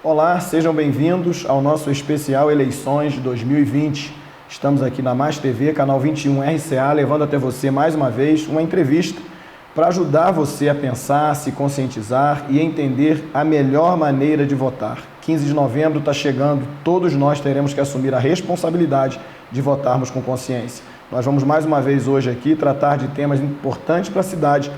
Olá, sejam bem-vindos ao nosso especial Eleições de 2020. Estamos aqui na Mais TV, canal 21 RCA, levando até você mais uma vez uma entrevista para ajudar você a pensar, se conscientizar e entender a melhor maneira de votar. 15 de novembro está chegando, todos nós teremos que assumir a responsabilidade de votarmos com consciência. Nós vamos mais uma vez hoje aqui tratar de temas importantes para a cidade.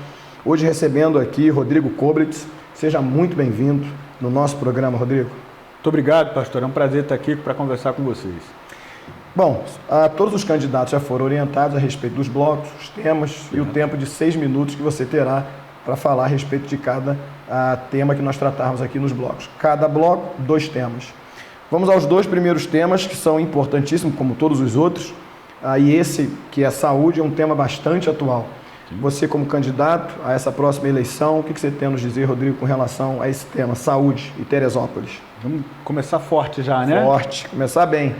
Hoje recebendo aqui Rodrigo Koblitz. Seja muito bem-vindo no nosso programa, Rodrigo. Muito obrigado, pastor. É um prazer estar aqui para conversar com vocês. Bom, todos os candidatos já foram orientados a respeito dos blocos, os temas e o tempo de 6 minutos que você terá para falar a respeito de cada tema que nós tratarmos aqui nos blocos. Cada bloco, 2 temas. Vamos aos 2 primeiros temas, que são importantíssimos, como todos os outros. E esse, que é saúde, é um tema bastante atual. Você, como candidato a essa próxima eleição, o que você tem a nos dizer, Rodrigo, com relação a esse tema, saúde e Teresópolis? Vamos começar forte já, né? Forte, começar bem.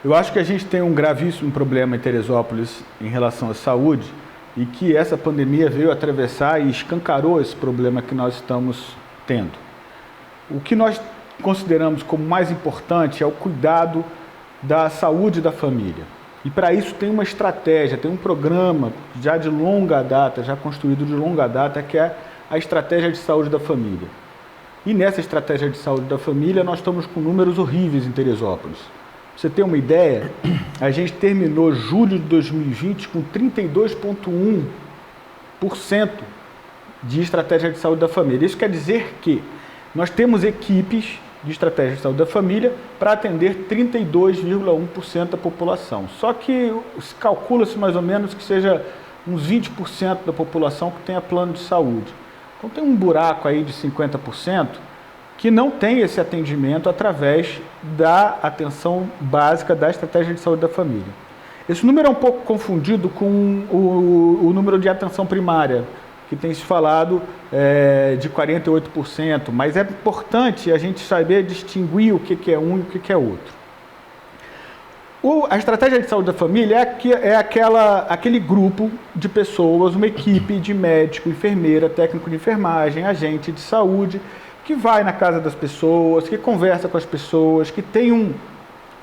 Eu acho que a gente tem um gravíssimo problema em Teresópolis em relação à saúde e que essa pandemia veio atravessar e escancarou esse problema que nós estamos tendo. O que nós consideramos como mais importante é o cuidado da saúde da família. E para isso tem uma estratégia, tem um programa já de longa data, já construído de longa data, que é a Estratégia de Saúde da Família. E nessa Estratégia de Saúde da Família nós estamos com números horríveis em Teresópolis. Pra você ter uma ideia, a gente terminou julho de 2020 com 32,1% de Estratégia de Saúde da Família. Isso quer dizer que nós temos equipes de estratégia de saúde da família para atender 32,1% da população. Só que calcula-se mais ou menos que seja uns 20% da população que tenha plano de saúde. Então tem um buraco aí de 50% que não tem esse atendimento através da atenção básica da estratégia de saúde da família. Esse número é um pouco confundido com o número de atenção primária, que tem se falado de 48%, mas é importante a gente saber distinguir o que é um e o que é outro. A estratégia de saúde da família é aquele grupo de pessoas, uma equipe de médico, enfermeira, técnico de enfermagem, agente de saúde, que vai na casa das pessoas, que conversa com as pessoas, que tem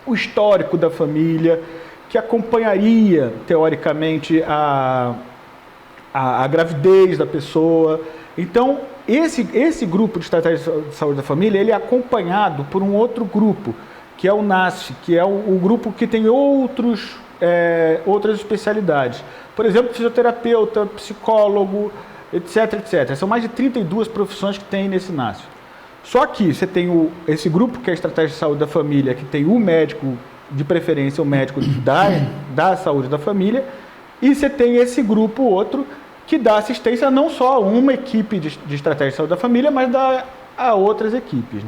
o histórico da família, que acompanharia, teoricamente, a gravidez da pessoa. Então, esse grupo de estratégia de saúde da família, ele é acompanhado por um outro grupo, que é o NASF, que é o grupo que tem outras especialidades. Por exemplo, fisioterapeuta, psicólogo, etc, etc. São mais de 32 profissões que tem nesse NASF. Só que você tem esse grupo, que é a estratégia de saúde da família, que tem o médico, de preferência o médico da saúde da família, e você tem esse grupo outro, que dá assistência não só a uma equipe de estratégia de saúde da família, mas a outras equipes.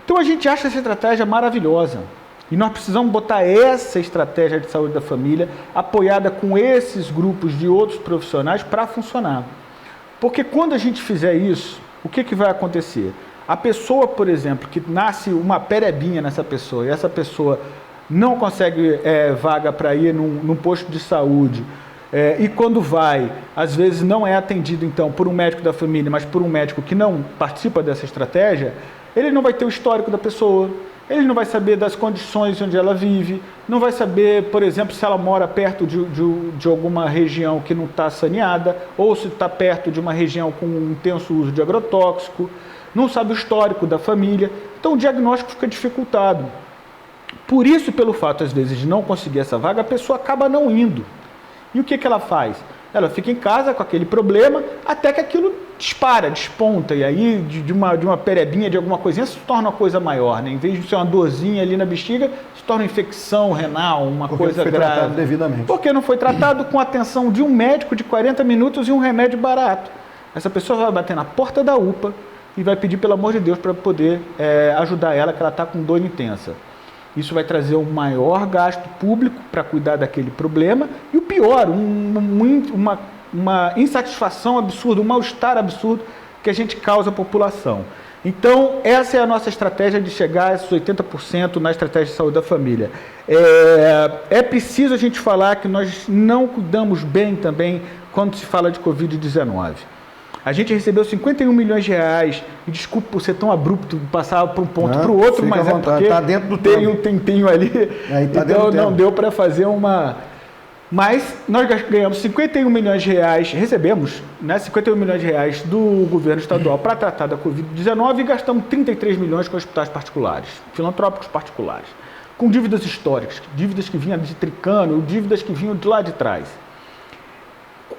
Então a gente acha essa estratégia maravilhosa. E nós precisamos botar essa estratégia de saúde da família apoiada com esses grupos de outros profissionais para funcionar. Porque quando a gente fizer isso, o que vai acontecer? A pessoa, por exemplo, que nasce uma perebinha nessa pessoa, e essa pessoa não consegue vaga para ir num posto de saúde, e quando vai, às vezes não é atendido então por um médico da família, mas por um médico que não participa dessa estratégia, ele não vai ter o histórico da pessoa, ele não vai saber das condições onde ela vive, não vai saber, por exemplo, se ela mora perto de alguma região que não está saneada, ou se está perto de uma região com um intenso uso de agrotóxico, não sabe o histórico da família, então o diagnóstico fica dificultado. Por isso, pelo fato, às vezes, de não conseguir essa vaga, a pessoa acaba não indo. E o que ela faz? Ela fica em casa com aquele problema até que aquilo desponta. E aí, de uma perebinha, de alguma coisinha, se torna uma coisa maior, né? Em vez de ser uma dorzinha ali na bexiga, se torna infecção renal, uma coisa grave. Porque não foi tratado devidamente. Porque não foi tratado com a atenção de um médico de 40 minutos e um remédio barato. Essa pessoa vai bater na porta da UPA e vai pedir, pelo amor de Deus, para poder ajudar ela, que ela está com dor intensa. Isso vai trazer um maior gasto público para cuidar daquele problema e o pior, uma insatisfação absurda, um mal-estar absurdo que a gente causa à população. Então, essa é a nossa estratégia de chegar a esses 80% na estratégia de saúde da família. É preciso a gente falar que nós não cuidamos bem também quando se fala de Covid-19. A gente recebeu 51 milhões de reais, e desculpa por ser tão abrupto, passar para um ponto para o outro, mas é porque tá dentro do tem um tempinho ali, tá então não deu para fazer uma... Mas nós ganhamos 51 milhões de reais, recebemos, né, 51 milhões de reais do governo estadual para tratar da Covid-19 e gastamos 33 milhões com hospitais particulares, filantrópicos particulares, com dívidas históricas, dívidas que vinham de Tricano, dívidas que vinham de lá de trás.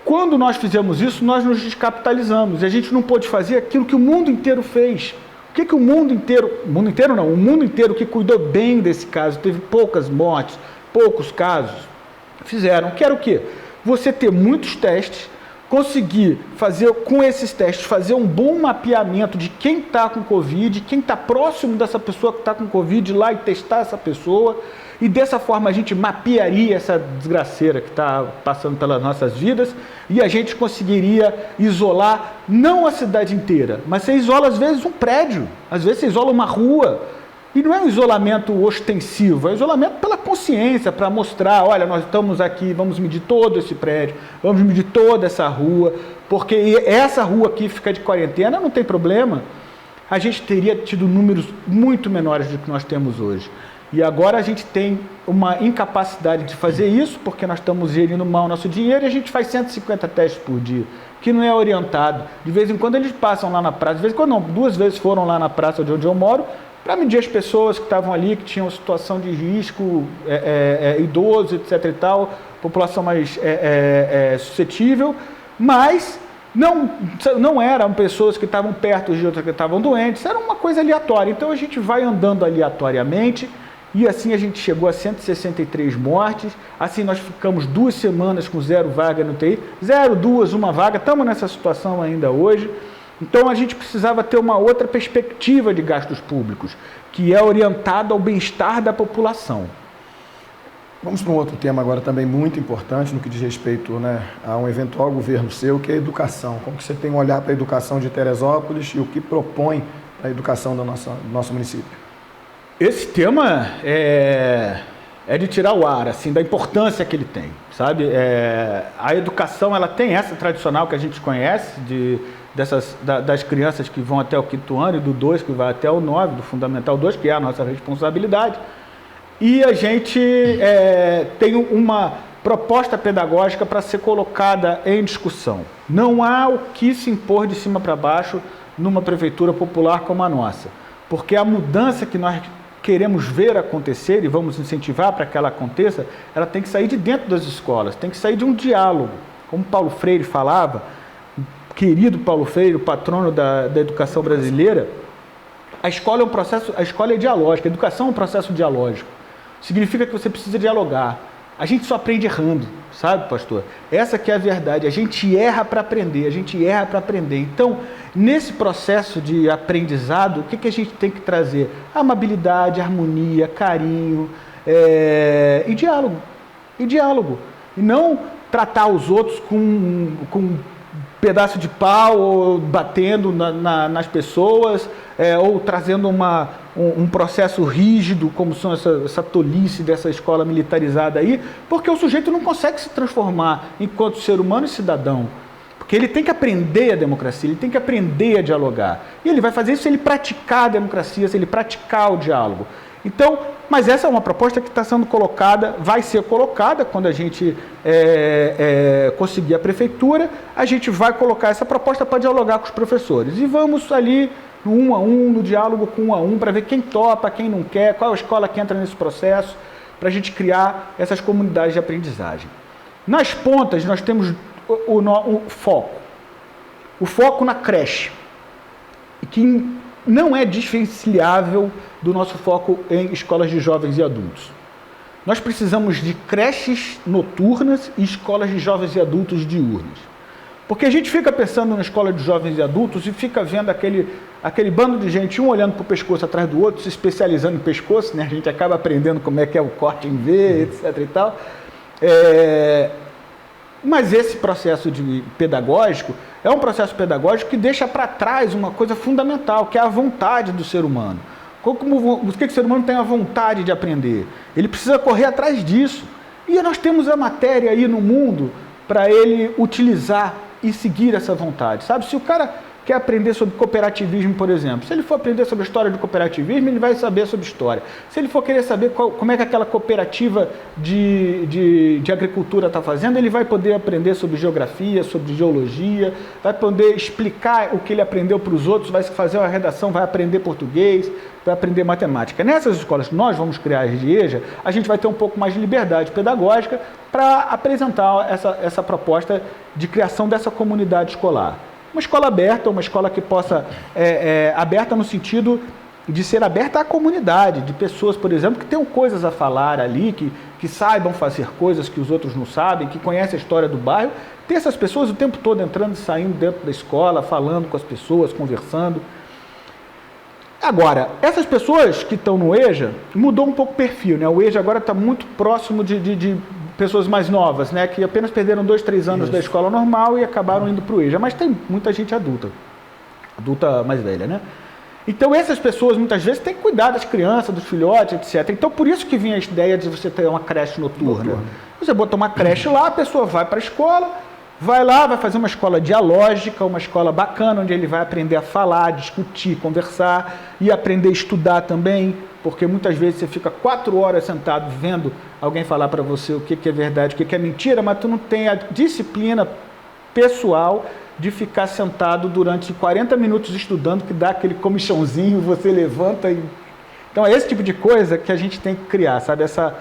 Quando nós fizemos isso, nós nos descapitalizamos e a gente não pôde fazer aquilo que o mundo inteiro fez. O que o mundo inteiro que cuidou bem desse caso, teve poucas mortes, poucos casos, fizeram, que era o quê? Você ter muitos testes, conseguir fazer, com esses testes, fazer um bom mapeamento de quem está com Covid, quem está próximo dessa pessoa que está com Covid, ir lá e testar essa pessoa, e dessa forma a gente mapearia essa desgraceira que está passando pelas nossas vidas, e a gente conseguiria isolar, não a cidade inteira, mas você isola às vezes um prédio, às vezes você isola uma rua. E não é um isolamento ostensivo, é um isolamento pela consciência, para mostrar, olha, nós estamos aqui, vamos medir todo esse prédio, vamos medir toda essa rua, porque essa rua aqui fica de quarentena, não tem problema. A gente teria tido números muito menores do que nós temos hoje. E agora a gente tem uma incapacidade de fazer isso, porque nós estamos gerindo mal o nosso dinheiro e a gente faz 150 testes por dia, que não é orientado. De vez em quando eles passam lá na praça, de vez em quando não, 2 vezes foram lá na praça de onde eu moro, para medir as pessoas que estavam ali, que tinham situação de risco, idoso, etc. e tal, população mais suscetível, mas não eram pessoas que estavam perto de outras que estavam doentes, era uma coisa aleatória. Então a gente vai andando aleatoriamente e assim a gente chegou a 163 mortes, assim nós ficamos 2 semanas com 0 vaga no UTI, 0, 2, 1 vaga, estamos nessa situação ainda hoje. Então a gente precisava ter uma outra perspectiva de gastos públicos, que é orientada ao bem-estar da população. Vamos para um outro tema agora também muito importante no que diz respeito, né, a um eventual governo seu, que é a educação. Como que você tem um olhar para a educação de Teresópolis e o que propõe a educação do nosso município? Esse tema é de tirar o ar, assim, da importância que ele tem, sabe? A educação, ela tem essa tradicional que a gente conhece, das crianças que vão até o 5º ano e do 2 que vai até o 9, do Fundamental 2, que é a nossa responsabilidade. E a gente tem uma proposta pedagógica para ser colocada em discussão. Não há o que se impor de cima para baixo numa prefeitura popular como a nossa, porque a mudança que nós queremos ver acontecer e vamos incentivar para que ela aconteça, ela tem que sair de dentro das escolas, tem que sair de um diálogo. Como Paulo Freire falava, querido Paulo Freire, o patrono da educação brasileira, a escola é dialógica, a educação é um processo dialógico. Significa que você precisa dialogar. A gente só aprende errando, sabe, pastor? Essa que é a verdade. A gente erra para aprender, Então, nesse processo de aprendizado, o que a gente tem que trazer? Amabilidade, harmonia, carinho e diálogo. E não tratar os outros com um pedaço de pau, ou batendo nas pessoas, ou trazendo um processo rígido, como são essa tolice dessa escola militarizada aí, porque o sujeito não consegue se transformar enquanto ser humano e cidadão. Porque ele tem que aprender a democracia, ele tem que aprender a dialogar. E ele vai fazer isso se ele praticar a democracia, se ele praticar o diálogo. Então, mas essa é uma proposta que está sendo colocada, vai ser colocada quando a gente conseguir a prefeitura, a gente vai colocar essa proposta para dialogar com os professores. E vamos ali no 1 a 1, no diálogo com 1 a 1, para ver quem topa, quem não quer, qual é a escola que entra nesse processo, para a gente criar essas comunidades de aprendizagem. Nas pontas, nós temos o foco. O foco na creche, que não é desvencilhável do nosso foco em escolas de jovens e adultos. Nós precisamos de creches noturnas e escolas de jovens e adultos diurnas. Porque a gente fica pensando na escola de jovens e adultos e fica vendo aquele bando de gente, um olhando para o pescoço atrás do outro, se especializando em pescoço, né? A gente acaba aprendendo como é que é o corte em V, etc. e tal. Mas esse processo pedagógico é um processo pedagógico que deixa para trás uma coisa fundamental, que é a vontade do ser humano. O que o ser humano tem a vontade de aprender? Ele precisa correr atrás disso. E nós temos a matéria aí no mundo para ele utilizar e seguir essa vontade, sabe? Se o cara quer aprender sobre cooperativismo, por exemplo, se ele for aprender sobre a história do cooperativismo, ele vai saber sobre história. Se ele for querer saber como é que aquela cooperativa de agricultura está fazendo, ele vai poder aprender sobre geografia, sobre geologia, vai poder explicar o que ele aprendeu para os outros, vai fazer uma redação, vai aprender português, vai aprender matemática. Nessas escolas que nós vamos criar de EJA, a gente vai ter um pouco mais de liberdade pedagógica para apresentar essa proposta de criação dessa comunidade escolar. Uma escola aberta, uma escola que possa, aberta no sentido de ser aberta à comunidade, de pessoas, por exemplo, que tenham coisas a falar ali, que saibam fazer coisas que os outros não sabem, que conhecem a história do bairro, ter essas pessoas o tempo todo entrando e saindo dentro da escola, falando com as pessoas, conversando. Agora, essas pessoas que estão no EJA, mudou um pouco o perfil, né? O EJA agora está muito próximo de pessoas mais novas, né, que apenas perderam 2, 3 anos da escola normal e acabaram indo para o EJA, mas tem muita gente adulta mais velha, né? Então essas pessoas muitas vezes têm que cuidar das crianças, dos filhotes, etc. Então por isso que vinha a ideia de você ter uma creche noturna. Você bota uma creche lá, a pessoa vai para a escola, vai lá, vai fazer uma escola dialógica, uma escola bacana, onde ele vai aprender a falar, discutir, conversar e aprender a estudar também, porque muitas vezes você fica 4 horas sentado vendo alguém falar para você o que é verdade, o que é mentira, mas tu não tem a disciplina pessoal de ficar sentado durante 40 minutos estudando, que dá aquele comichãozinho, você levanta e... Então é esse tipo de coisa que a gente tem que criar, sabe? Essa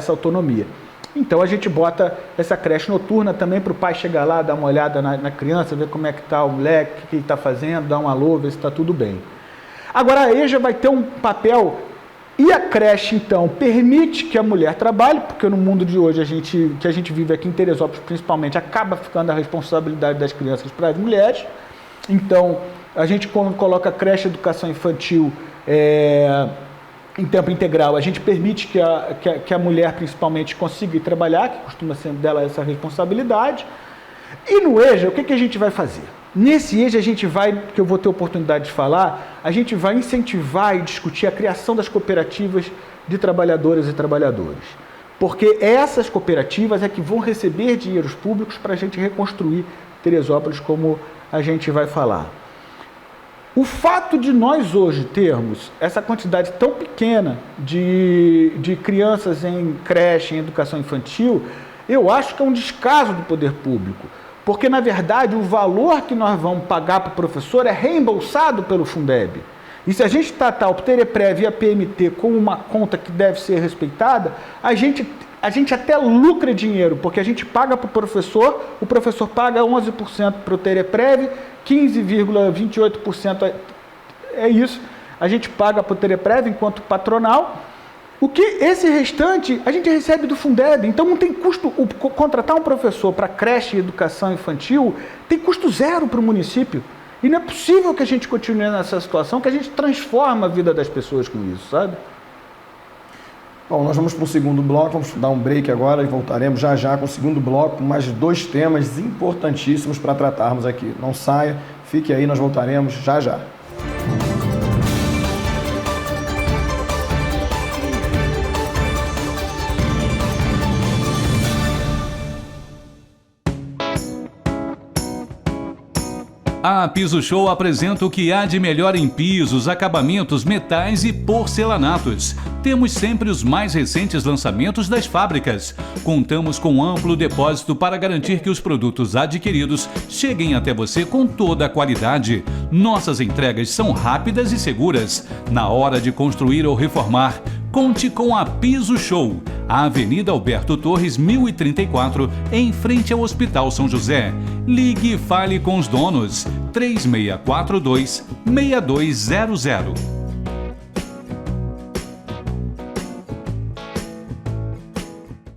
autonomia. Então a gente bota essa creche noturna também para o pai chegar lá, dar uma olhada na criança, ver como é que está o moleque, o que ele está fazendo, dar um alô, ver se está tudo bem. Agora a EJA vai ter um papel, e a creche então permite que a mulher trabalhe, porque no mundo de hoje que a gente vive aqui em Teresópolis principalmente, acaba ficando a responsabilidade das crianças para as mulheres. Então a gente, quando coloca a creche educação infantil em tempo integral, a gente permite que a mulher principalmente consiga ir trabalhar, que costuma ser dela essa responsabilidade. E no EJA, o que a gente vai fazer? Nesse EJA a gente vai, que eu vou ter oportunidade de falar, a gente vai incentivar e discutir a criação das cooperativas de trabalhadoras e trabalhadores. Porque essas cooperativas é que vão receber dinheiros públicos para a gente reconstruir Teresópolis, como a gente vai falar. O fato de nós hoje termos essa quantidade tão pequena de crianças em creche, em educação infantil, eu acho que é um descaso do poder público. Porque, na verdade, o valor que nós vamos pagar para o professor é reembolsado pelo Fundeb. E se a gente tratar o Tereprev e a PMT como uma conta que deve ser respeitada, a gente até lucra dinheiro, porque a gente paga para o professor paga 11% para o Tereprev, 15,28% é isso, a gente paga para o Tereprev enquanto patronal. O que esse restante a gente recebe do Fundeb, então não tem custo, contratar um professor para creche e educação infantil tem custo zero para o município. E não é possível que a gente continue nessa situação, que a gente transforma a vida das pessoas com isso, sabe? Bom, nós vamos para o segundo bloco, vamos dar um break agora e voltaremos já já com o segundo bloco, com mais 2 temas importantíssimos para tratarmos aqui. Não saia, fique aí, nós voltaremos já já. A Piso Show apresenta o que há de melhor em pisos, acabamentos, metais e porcelanatos. Temos sempre os mais recentes lançamentos das fábricas. Contamos com amplo depósito para garantir que os produtos adquiridos cheguem até você com toda a qualidade. Nossas entregas são rápidas e seguras. Na hora de construir ou reformar, conte com a Piso Show, a Avenida Alberto Torres, 1034, em frente ao Hospital São José. Ligue e fale com os donos, 3642-6200.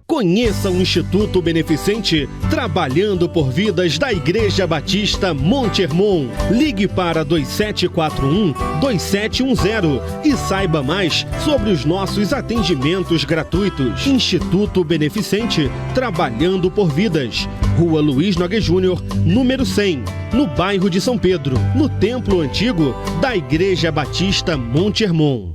Conheça o Instituto Beneficente Trabalhando por Vidas da Igreja Batista Monte Hermon. Ligue para 2741-2710 e saiba mais sobre os nossos atendimentos gratuitos. Instituto Beneficente Trabalhando por Vidas. Rua Luiz Nogueira Júnior, número 100, no bairro de São Pedro, no Templo Antigo da Igreja Batista Monte Hermon.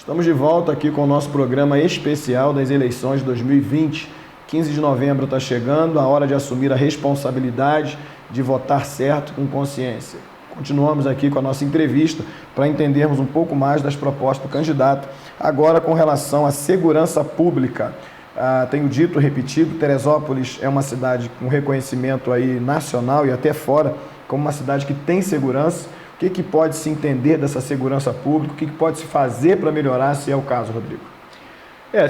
Estamos de volta aqui com o nosso programa especial das eleições de 2020. 15 de novembro está chegando, a hora de assumir a responsabilidade de votar certo com consciência. Continuamos aqui com a nossa entrevista para entendermos um pouco mais das propostas do candidato. Agora, com relação à segurança pública. Tenho dito, repetido, Teresópolis é uma cidade com reconhecimento aí nacional e até fora, como uma cidade que tem segurança. O que pode se entender dessa segurança pública? O que pode se fazer para melhorar, se é o caso, Rodrigo?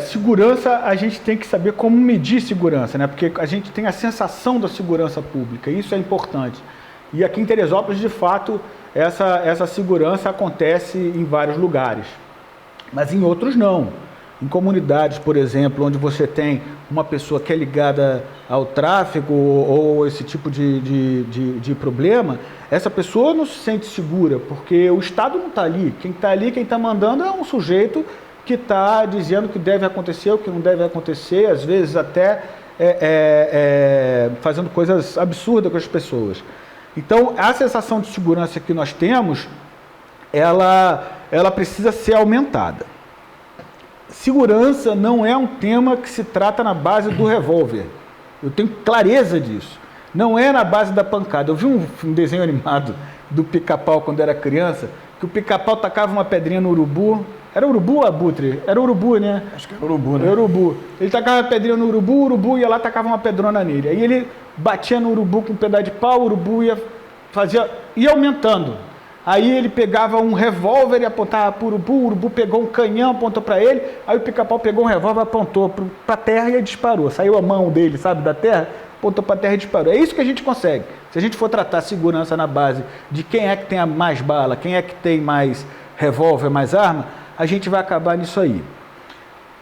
Segurança, a gente tem que saber como medir segurança, né? Porque a gente tem a sensação da segurança pública, isso é importante. E aqui em Teresópolis, de fato, essa segurança acontece em vários lugares, mas em outros não. Em comunidades, por exemplo, onde você tem uma pessoa que é ligada ao tráfico ou esse tipo de problema, essa pessoa não se sente segura, porque o Estado não está ali. Quem está ali, quem está mandando é um sujeito que está dizendo o que deve acontecer, o que não deve acontecer, às vezes até fazendo coisas absurdas com as pessoas. Então, a sensação de segurança que nós temos, ela precisa ser aumentada. Segurança não é um tema que se trata na base do revólver. Eu tenho clareza disso. Não é na base da pancada. Eu vi um desenho animado do Pica-Pau quando era criança, que o Pica-Pau tacava uma pedrinha no urubu. Era urubu ou abutre? Era urubu, né? Acho que era urubu, né? Era urubu. Ele tacava uma pedrinha no urubu, o urubu ia lá, tacava uma pedrona nele. Aí ele batia no urubu com um pedaço de pau, o urubu ia aumentando. Aí ele pegava um revólver e apontava para o urubu pegou um canhão, apontou para ele, aí o Pica-Pau pegou um revólver, apontou para a terra e disparou. Saiu a mão dele, sabe, da terra, apontou para a terra e disparou. É isso que a gente consegue. Se a gente for tratar segurança na base de quem é que tem mais bala, quem é que tem mais revólver, mais arma, a gente vai acabar nisso aí.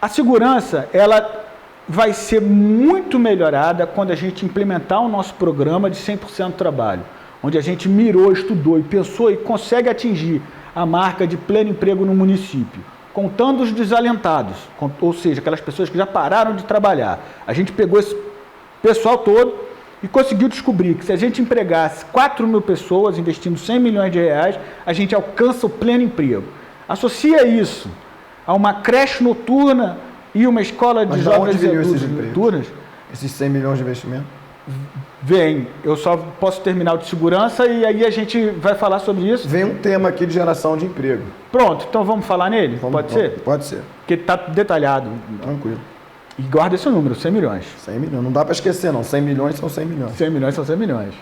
A segurança, ela vai ser muito melhorada quando a gente implementar o nosso programa de 100% trabalho, onde a gente mirou, estudou e pensou e consegue atingir a marca de pleno emprego no município, contando os desalentados, ou seja, aquelas pessoas que já pararam de trabalhar. A gente pegou esse pessoal todo e conseguiu descobrir que se a gente empregasse 4.000 pessoas, investindo 100 milhões de reais, a gente alcança o pleno emprego. Associa isso a uma creche noturna e uma escola de jovens noturnas. Esses 100 milhões de investimento? Vem, eu só posso terminar o de segurança e aí a gente vai falar sobre isso. Vem um tema aqui de geração de emprego. Pronto, então vamos falar nele? Pode ser? Pode ser. Porque está detalhado. Tranquilo. E guarda esse número, 100 milhões. 100 milhões, não dá para esquecer não, 100 milhões são 100 milhões. 100 milhões são 100 milhões.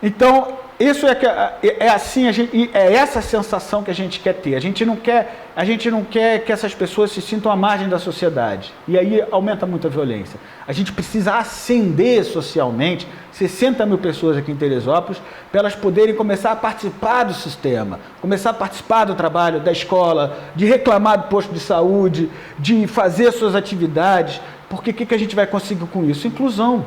Então, isso é assim, é essa sensação que a gente quer ter. A gente não quer que essas pessoas se sintam à margem da sociedade. E aí aumenta muito a violência. A gente precisa ascender socialmente 60 mil pessoas aqui em Teresópolis para elas poderem começar a participar do sistema, começar a participar do trabalho, da escola, de reclamar do posto de saúde, de fazer suas atividades. Porque o que a gente vai conseguir com isso? Inclusão.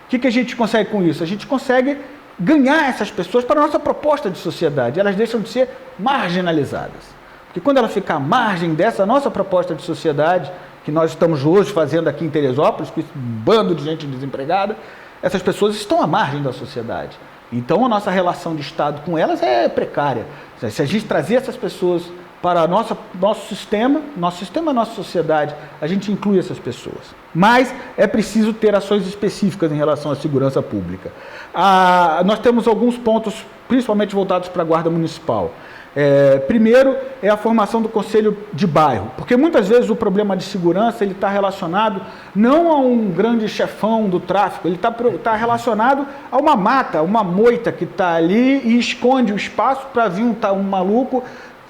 O que a gente consegue com isso? A gente consegue ganhar essas pessoas para a nossa proposta de sociedade. Elas deixam de ser marginalizadas. Porque quando ela ficar à margem dessa nossa proposta de sociedade, que nós estamos hoje fazendo aqui em Teresópolis, com esse bando de gente desempregada, essas pessoas estão à margem da sociedade. Então a nossa relação de Estado com elas é precária. Se a gente trazer essas pessoas para nosso sistema, nossa sociedade, a gente inclui essas pessoas. Mas é preciso ter ações específicas em relação à segurança pública. Nós temos alguns pontos, principalmente voltados para a Guarda Municipal. Primeiro é a formação do Conselho de Bairro, porque muitas vezes o problema de segurança está relacionado não a um grande chefão do tráfico, ele está relacionado a uma mata, uma moita que está ali e esconde o espaço para vir um maluco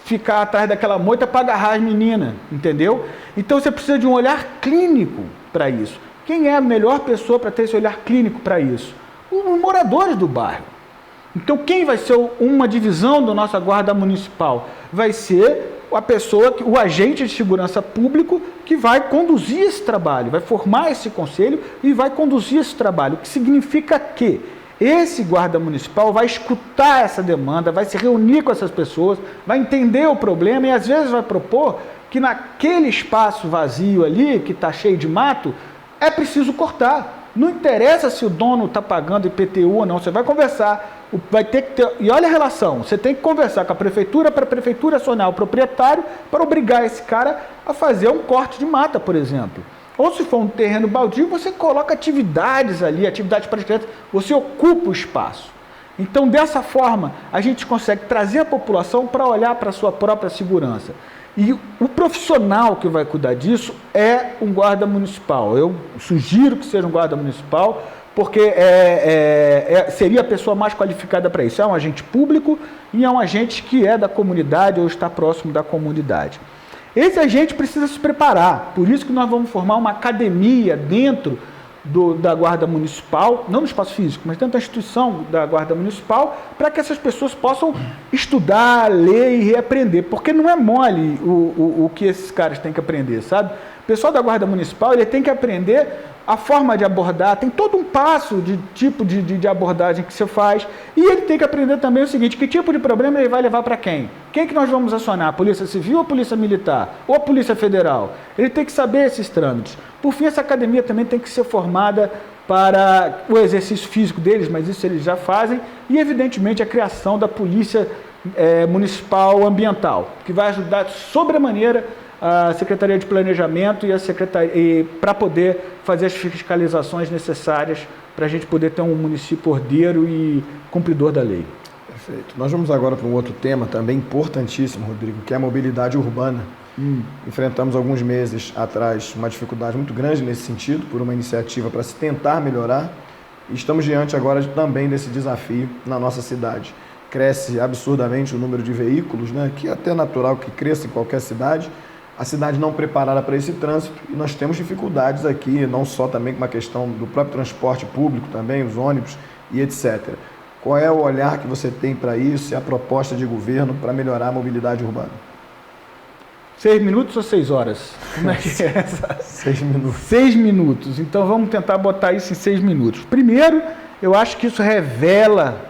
ficar atrás daquela moita para agarrar as meninas, entendeu? Então você precisa de um olhar clínico para isso. Quem é a melhor pessoa para ter esse olhar clínico para isso? Os moradores do bairro. Então quem vai ser uma divisão da nossa guarda municipal? Vai ser a pessoa, o agente de segurança público que vai conduzir esse trabalho, vai formar esse conselho e vai conduzir esse trabalho, o que significa que esse guarda municipal vai escutar essa demanda, vai se reunir com essas pessoas, vai entender o problema e às vezes vai propor que naquele espaço vazio ali, que está cheio de mato, é preciso cortar. Não interessa se o dono está pagando IPTU ou não, você vai conversar vai ter que ter... E olha a relação, você tem que conversar com a prefeitura para a prefeitura acionar o proprietário para obrigar esse cara a fazer um corte de mata, por exemplo. Ou se for um terreno baldio, você coloca atividades ali, atividades para as crianças, você ocupa o espaço. Então, dessa forma, a gente consegue trazer a população para olhar para a sua própria segurança. E o profissional que vai cuidar disso é um guarda municipal. Eu sugiro que seja um guarda municipal, porque seria a pessoa mais qualificada para isso. É um agente público e é um agente que é da comunidade ou está próximo da comunidade. Esse agente precisa se preparar, por isso que nós vamos formar uma academia dentro da Guarda Municipal, não no espaço físico, mas dentro da instituição da Guarda Municipal, para que essas pessoas possam estudar, ler e reaprender, porque não é mole o que esses caras têm que aprender, sabe? O pessoal da Guarda Municipal ele tem que aprender a forma de abordar, tem todo um passo de tipo de abordagem que você faz, e ele tem que aprender também o seguinte, que tipo de problema ele vai levar para quem? Quem que nós vamos acionar? A Polícia Civil ou a Polícia Militar? Ou a Polícia Federal? Ele tem que saber esses trâmites. Por fim, essa academia também tem que ser formada para o exercício físico deles, mas isso eles já fazem, e evidentemente a criação da Polícia Municipal Ambiental, que vai ajudar sobremaneira a Secretaria de Planejamento e a Secretaria para poder fazer as fiscalizações necessárias para a gente poder ter um município ordeiro e cumpridor da lei. Perfeito. Nós vamos agora para um outro tema também importantíssimo, Rodrigo, que é a mobilidade urbana. Enfrentamos alguns meses atrás uma dificuldade muito grande nesse sentido, por uma iniciativa para se tentar melhorar, e estamos diante agora também desse desafio na nossa cidade. Cresce absurdamente o número de veículos, né, que é até natural que cresça em qualquer cidade, a cidade não preparada para esse trânsito, e nós temos dificuldades aqui, não só também com uma questão do próprio transporte público também, os ônibus e etc. Qual é o olhar que você tem para isso e a proposta de governo para melhorar a mobilidade urbana? 6 minutos ou 6 horas? Como é que é essa? 6 minutos. 6 minutos. Então vamos tentar botar isso em 6 minutos. Primeiro, eu acho que isso revela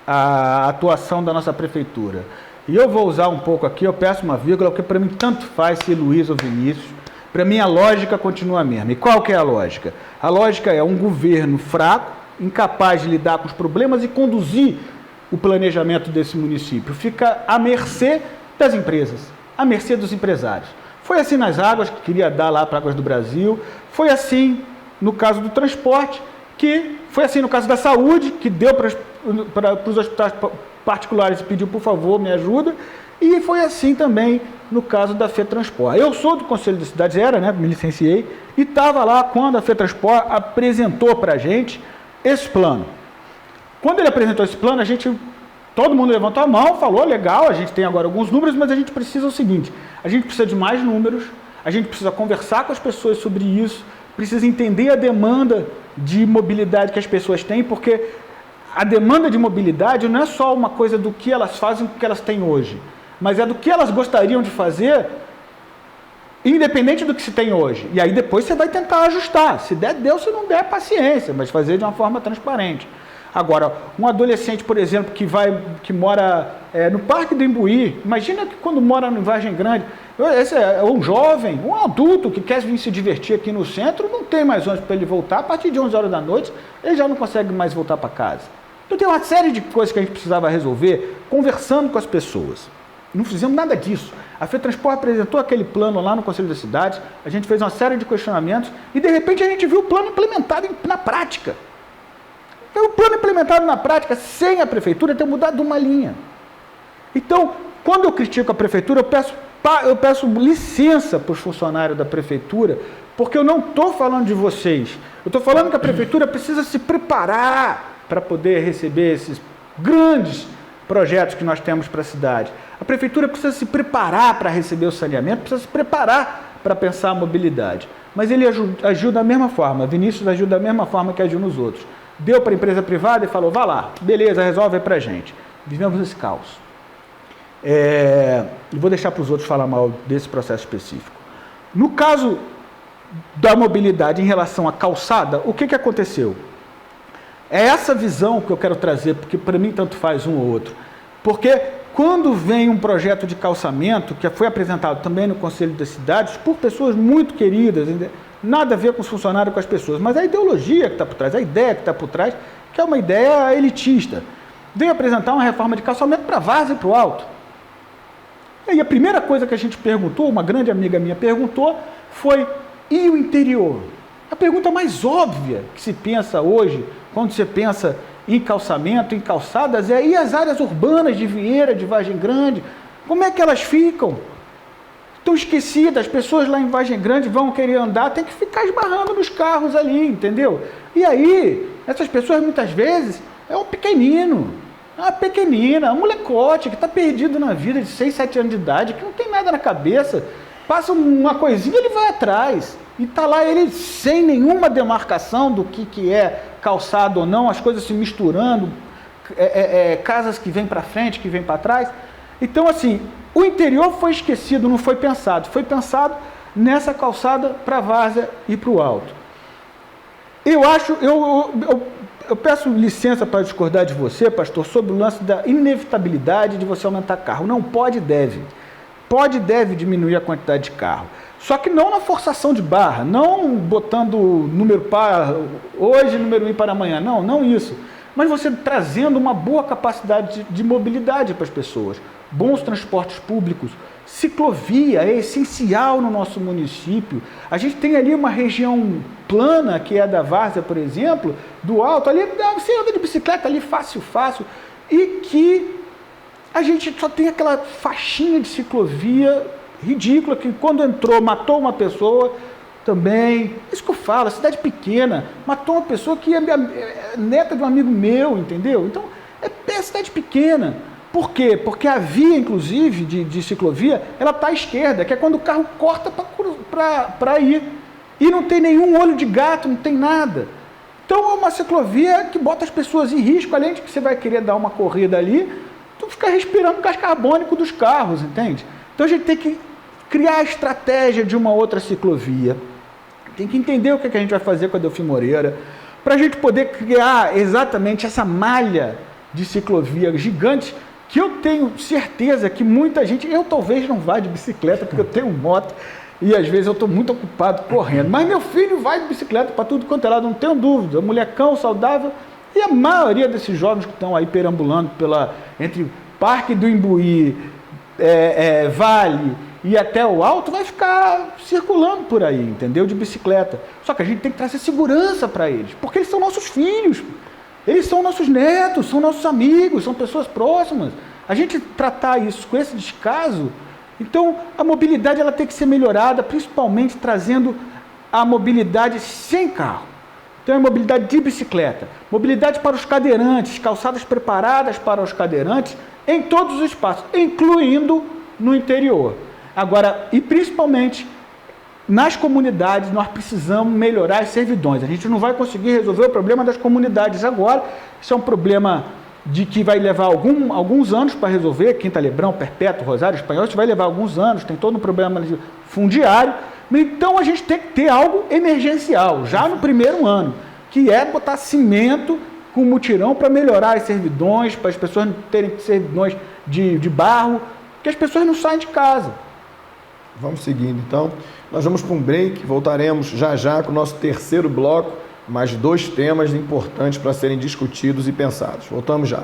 a atuação da nossa prefeitura. E eu vou usar um pouco aqui, eu peço uma vírgula, porque para mim tanto faz se Luiz ou Vinícius. Para mim a lógica continua a mesma. E qual que é a lógica? A lógica é um governo fraco, incapaz de lidar com os problemas e conduzir o planejamento desse município. Fica à mercê das empresas, à mercê dos empresários. Foi assim nas águas, que queria dar lá para Águas do Brasil, foi assim no caso do transporte, que foi assim no caso da saúde, que deu para os hospitais particulares e pediu, por favor, me ajuda, e foi assim também no caso da FETransport. Eu sou do Conselho de Cidades, me licenciei, e estava lá quando a FETransport apresentou para a gente esse plano. Quando ele apresentou esse plano, todo mundo levantou a mão, falou, legal, a gente tem agora alguns números, mas a gente precisa o seguinte, a gente precisa de mais números, a gente precisa conversar com as pessoas sobre isso, precisa entender a demanda de mobilidade que as pessoas têm, porque a demanda de mobilidade não é só uma coisa do que elas fazem, do que elas têm hoje, mas é do que elas gostariam de fazer, independente do que se tem hoje. E aí depois você vai tentar ajustar. Se der, deu, se não der, paciência, mas fazer de uma forma transparente. Agora, um adolescente, por exemplo, que mora no Parque do Imbuí, imagina que quando mora no Vargem Grande, esse é um jovem, um adulto que quer vir se divertir aqui no centro, não tem mais ônibus para ele voltar, a partir de 11 horas da noite, ele já não consegue mais voltar para casa. Então tem uma série de coisas que a gente precisava resolver conversando com as pessoas. Não fizemos nada disso. A FETransport apresentou aquele plano lá no Conselho das Cidades, a gente fez uma série de questionamentos e de repente a gente viu o plano implementado na prática. O plano implementado na prática sem a prefeitura ter mudado uma linha. Então, quando eu critico a prefeitura, eu peço licença para os funcionários da prefeitura, porque eu não estou falando de vocês. Eu estou falando que a prefeitura precisa se preparar para poder receber esses grandes projetos que nós temos para a cidade. A prefeitura precisa se preparar para receber o saneamento, precisa se preparar para pensar a mobilidade. Mas ele agiu da mesma forma, Vinícius agiu da mesma forma que agiu nos outros. Deu para a empresa privada e falou, vá lá, beleza, resolve aí para a gente. Vivemos esse caos. E vou deixar para os outros falar mal desse processo específico. No caso da mobilidade em relação à calçada, o que aconteceu? É essa visão que eu quero trazer, porque para mim tanto faz um ou outro. Porque quando vem um projeto de calçamento, que foi apresentado também no Conselho das Cidades, por pessoas muito queridas, nada a ver com os funcionários, com as pessoas, mas a ideologia que está por trás, a ideia que está por trás, que é uma ideia elitista. veio apresentar uma reforma de calçamento para a várzea e para o alto. E aí a primeira coisa que a gente perguntou, uma grande amiga minha perguntou, foi: e o interior? A pergunta mais óbvia que se pensa hoje, quando você pensa em calçamento, em calçadas, é: e as áreas urbanas de Vieira, de Vargem Grande, como é que elas ficam? Estão esquecidas, as pessoas lá em Vargem Grande vão querer andar, tem que ficar esbarrando nos carros ali, entendeu? E aí, essas pessoas muitas vezes é um pequenino, uma pequenina, um molecote que está perdido na vida de 6, 7 anos de idade, que não tem nada na cabeça, passa uma coisinha, ele vai atrás. E está lá ele sem nenhuma demarcação do que é calçado ou não, as coisas se misturando, casas que vêm para frente, que vêm para trás. Então, assim, o interior foi esquecido, não foi pensado. Foi pensado nessa calçada para a várzea e para o alto. Eu peço licença para discordar de você, pastor, sobre o lance da inevitabilidade de você aumentar carro. Não pode e deve. Pode e deve diminuir a quantidade de carro. Só que não na forçação de barra, não botando número par hoje, número ímpar amanhã. Não isso. Mas você trazendo uma boa capacidade de mobilidade para as pessoas. Bons transportes públicos, ciclovia é essencial no nosso município. A gente tem ali uma região plana, que é a da várzea, por exemplo, do alto, ali você anda de bicicleta ali fácil, e que a gente só tem aquela faixinha de ciclovia ridícula, que quando entrou, matou uma pessoa também. Isso que eu falo, cidade pequena, matou uma pessoa que é neta de um amigo meu, entendeu? Então, é cidade pequena. Por quê? Porque a via, inclusive, de ciclovia, ela está à esquerda, que é quando o carro corta para ir. E não tem nenhum olho de gato, não tem nada. Então é uma ciclovia que bota as pessoas em risco, além de que você vai querer dar uma corrida ali, tu fica respirando o gás carbônico dos carros, entende? Então a gente tem que criar a estratégia de uma outra ciclovia. Tem que entender o que a gente vai fazer com a Delfim Moreira, para a gente poder criar exatamente essa malha de ciclovia gigante, que eu tenho certeza que muita gente... Eu talvez não vá de bicicleta, porque eu tenho moto, e às vezes eu estou muito ocupado correndo. Mas meu filho vai de bicicleta para tudo quanto é lado, não tenho dúvida. Molecão, saudável. E a maioria desses jovens que estão aí perambulando entre Parque do Imbuí, Vale e até o Alto, vai ficar circulando por aí, entendeu? De bicicleta. Só que a gente tem que trazer segurança para eles, porque eles são nossos filhos. Eles são nossos netos, são nossos amigos, são pessoas próximas. A gente tratar isso com esse descaso, então a mobilidade ela tem que ser melhorada, principalmente trazendo a mobilidade sem carro. Então a mobilidade de bicicleta, mobilidade para os cadeirantes, calçadas preparadas para os cadeirantes em todos os espaços, incluindo no interior. Agora, e principalmente nas comunidades, nós precisamos melhorar as servidões. A gente não vai conseguir resolver o problema das comunidades agora. Isso é um problema de que vai levar alguns anos para resolver. Quinta Lebrão, Perpétuo, Rosário, Espanhol, isso vai levar alguns anos. Tem todo um problema fundiário. Então, a gente tem que ter algo emergencial, já no primeiro ano, que é botar cimento com mutirão para melhorar as servidões, para as pessoas não terem servidões de barro, que as pessoas não saem de casa. Vamos seguindo, então. Nós vamos para um break, voltaremos já com o nosso terceiro bloco, mais 2 temas importantes para serem discutidos e pensados. Voltamos já.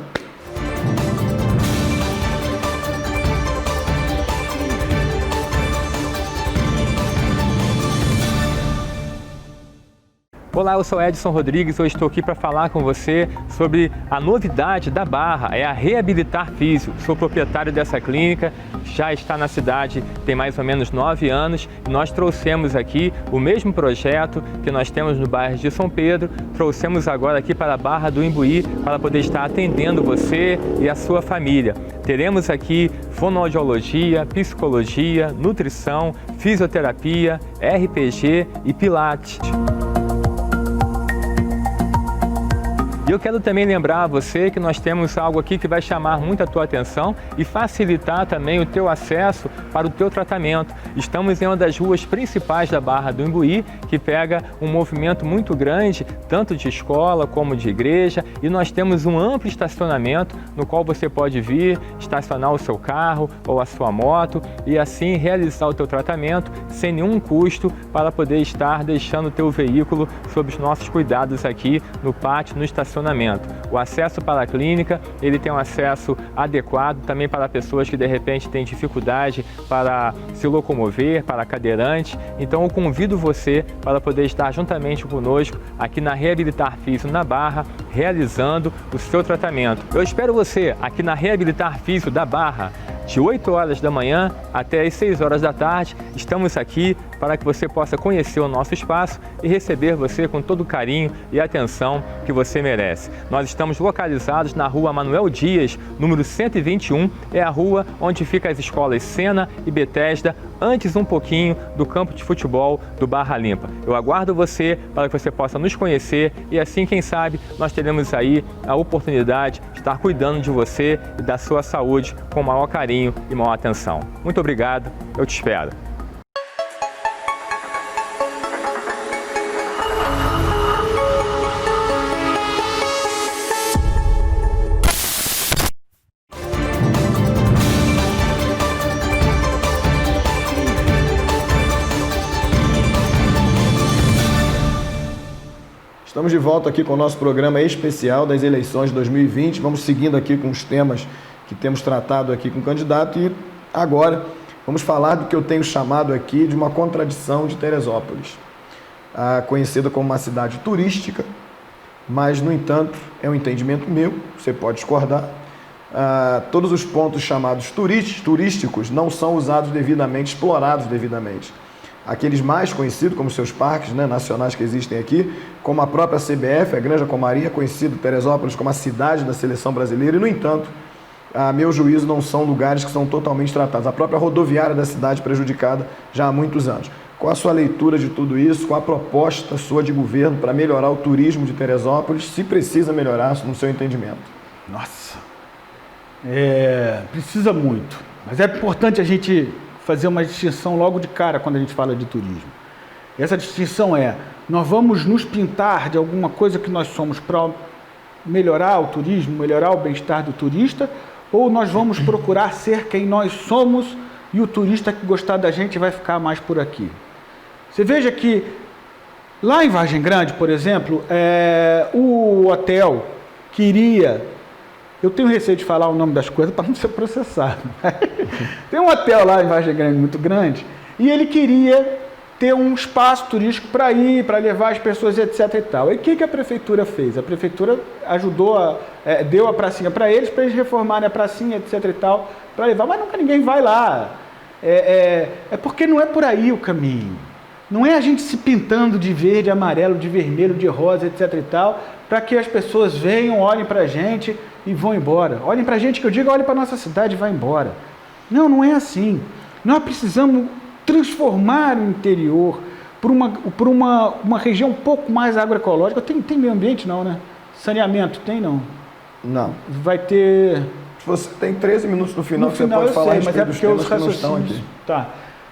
Olá, eu sou Edson Rodrigues, eu estou aqui para falar com você sobre a novidade da Barra, é a Reabilitar Físio. Sou proprietário dessa clínica, já está na cidade tem mais ou menos 9 anos e nós trouxemos aqui o mesmo projeto que nós temos no bairro de São Pedro, trouxemos agora aqui para a Barra do Imbuí para poder estar atendendo você e a sua família. Teremos aqui fonoaudiologia, psicologia, nutrição, fisioterapia, RPG e pilates. E eu quero também lembrar a você que nós temos algo aqui que vai chamar muito a tua atenção e facilitar também o teu acesso para o teu tratamento. Estamos em uma das ruas principais da Barra do Imbuí, que pega um movimento muito grande, tanto de escola como de igreja, e nós temos um amplo estacionamento no qual você pode vir, estacionar o seu carro ou a sua moto e assim realizar o teu tratamento sem nenhum custo para poder estar deixando o teu veículo sob os nossos cuidados aqui no pátio, no estacionamento estacionamento. O acesso para a clínica, ele tem um acesso adequado também para pessoas que de repente têm dificuldade para se locomover, para cadeirante. Então eu convido você para poder estar juntamente conosco aqui na Reabilitar Físio na Barra, realizando o seu tratamento. Eu espero você aqui na Reabilitar Físio da Barra, de 8 horas da manhã até as 6 horas da tarde. Estamos aqui para que você possa conhecer o nosso espaço e receber você com todo o carinho e atenção que você merece. Nós estamos localizados na rua Manuel Dias, número 121, é a rua onde ficam as escolas Sena e Bethesda, antes um pouquinho do campo de futebol do Barra Limpa. Eu aguardo você para que você possa nos conhecer e assim, quem sabe, nós teremos aí a oportunidade de estar cuidando de você e da sua saúde com o maior carinho e maior atenção. Muito obrigado, eu te espero. Estamos de volta aqui com o nosso programa especial das eleições de 2020. Vamos seguindo aqui com os temas que temos tratado aqui com o candidato e agora vamos falar do que eu tenho chamado aqui de uma contradição de Teresópolis, conhecida como uma cidade turística, mas, no entanto, é um entendimento meu, você pode discordar. Todos os pontos chamados turísticos não são usados devidamente, explorados devidamente. Aqueles mais conhecidos, como seus parques, né, nacionais que existem aqui, como a própria CBF, a Granja Comari, conhecido Teresópolis como a cidade da seleção brasileira, e, no entanto, a meu juízo, não são lugares que são totalmente tratados. A própria rodoviária da cidade prejudicada já há muitos anos. Qual a sua leitura de tudo isso? Qual a proposta sua de governo para melhorar o turismo de Teresópolis, se precisa melhorar, no seu entendimento? Nossa, precisa muito, mas é importante a gente fazer uma distinção logo de cara quando a gente fala de turismo. Essa distinção nós vamos nos pintar de alguma coisa que nós somos para melhorar o turismo, melhorar o bem-estar do turista, ou nós vamos procurar ser quem nós somos e o turista que gostar da gente vai ficar mais por aqui. Você veja que lá em Vargem Grande, por exemplo, o hotel queria... Eu tenho receio de falar o nome das coisas para não ser processado. Tem um hotel lá em Vargem Grande muito grande e ele queria ter um espaço turístico para ir, para levar as pessoas, etc. e tal. E o que a prefeitura fez? A prefeitura ajudou, deu a pracinha para eles reformarem a pracinha, etc. e tal, para levar, mas nunca ninguém vai lá. É porque não é por aí o caminho. Não é a gente se pintando de verde, amarelo, de vermelho, de rosa, etc. e tal, para que as pessoas venham, olhem para a gente e vão embora. Olhem para a gente, que eu digo, olhem para a nossa cidade e vão embora. Não, não é assim. Nós precisamos transformar o interior por uma região um pouco mais agroecológica. Tem meio ambiente não, né? Saneamento tem não? Não. Vai ter... Você tem 13 minutos no final que você pode falar, mas é porque os raciocínios... Tá.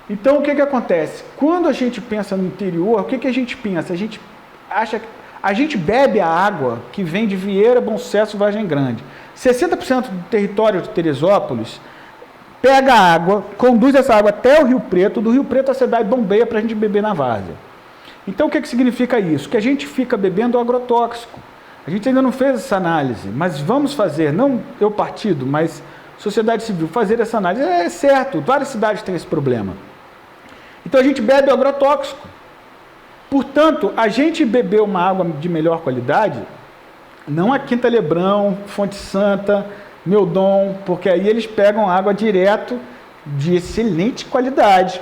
Então, o que acontece? Quando a gente pensa no interior, o que a gente pensa? A gente acha que a gente bebe a água que vem de Vieira, Bom Sucesso, Vargem Grande. 60% do território de Teresópolis pega a água, conduz essa água até o Rio Preto, do Rio Preto a cidade bombeia para a gente beber na várzea. Então, o que significa isso? Que a gente fica bebendo agrotóxico. A gente ainda não fez essa análise, mas vamos fazer, não eu partido, mas sociedade civil, fazer essa análise. É certo, várias cidades têm esse problema. Então, a gente bebe agrotóxico. Portanto, a gente beber uma água de melhor qualidade, não a Quinta Lebrão, Fonte Santa, Meudon, porque aí eles pegam água direto de excelente qualidade,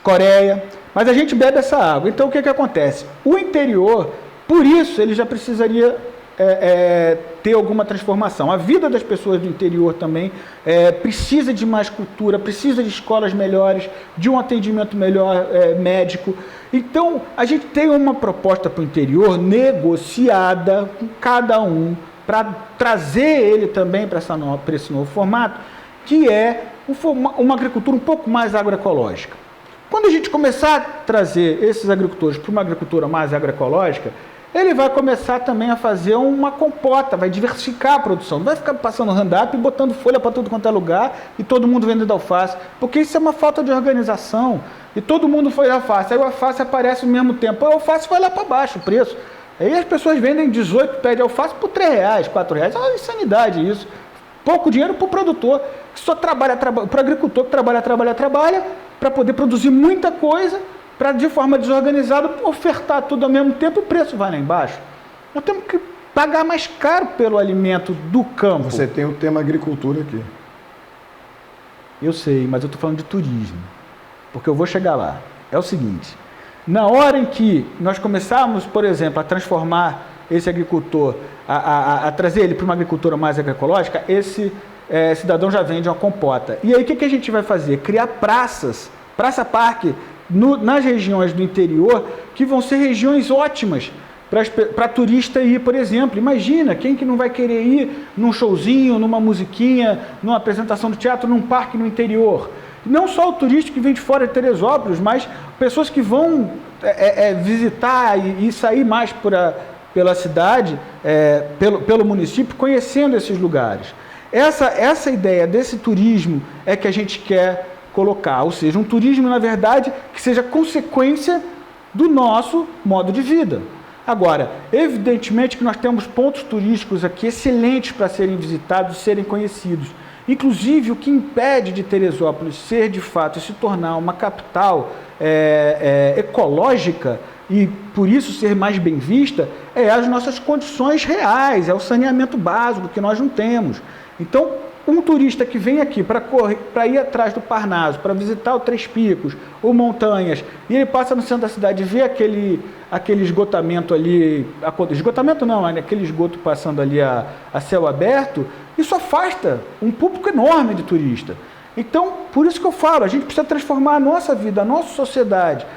Coreia, mas a gente bebe essa água. Então, o que acontece? O interior, por isso, ele já precisaria ter alguma transformação. A vida das pessoas do interior também precisa de mais cultura, precisa de escolas melhores, de um atendimento melhor médico. Então, a gente tem uma proposta para o interior negociada com cada um, para trazer ele também para esse novo formato, que é uma agricultura um pouco mais agroecológica. Quando a gente começar a trazer esses agricultores para uma agricultura mais agroecológica, ele vai começar também a fazer uma compota, vai diversificar a produção. Não vai ficar passando hand-up e botando folha para tudo quanto é lugar e todo mundo vendendo alface, porque isso é uma falta de organização. E todo mundo foi alface, aí o alface aparece ao mesmo tempo, o alface vai lá para baixo o preço. Aí as pessoas vendem 18 pés de alface por R$3, R$4. É uma insanidade isso. Pouco dinheiro para o produtor, que só trabalha, para o agricultor que trabalha, para poder produzir muita coisa, para de forma desorganizada ofertar tudo ao mesmo tempo e o preço vai lá embaixo. Nós temos que pagar mais caro pelo alimento do campo. Você tem o tema agricultura aqui. Eu sei, mas eu estou falando de turismo, porque eu vou chegar lá. É o seguinte, na hora em que nós começarmos, por exemplo, a transformar esse agricultor, a trazer ele para uma agricultura mais agroecológica, esse cidadão já vende uma compota. E aí o que a gente vai fazer? Criar praça-parque nas regiões do interior, que vão ser regiões ótimas para turista ir, por exemplo. Imagina, quem que não vai querer ir num showzinho, numa musiquinha, numa apresentação de teatro, num parque no interior? Não só o turista que vem de fora de Teresópolis, mas pessoas que vão visitar e sair mais pela cidade, pelo município, conhecendo esses lugares. Essa ideia desse turismo é que a gente quer colocar, ou seja, um turismo, na verdade, que seja consequência do nosso modo de vida. Agora, evidentemente que nós temos pontos turísticos aqui excelentes para serem visitados e serem conhecidos. Inclusive, o que impede de Teresópolis ser, de fato, se tornar uma capital ecológica e, por isso, ser mais bem vista, é as nossas condições reais, é o saneamento básico que nós não temos. Então, um turista que vem aqui para ir atrás do Parnaso, para visitar o Três Picos ou Montanhas, e ele passa no centro da cidade e vê aquele esgotamento ali, esgotamento não, aquele esgoto passando ali a céu aberto, isso afasta um público enorme de turista. Então, por isso que eu falo, a gente precisa transformar a nossa vida, a nossa sociedade,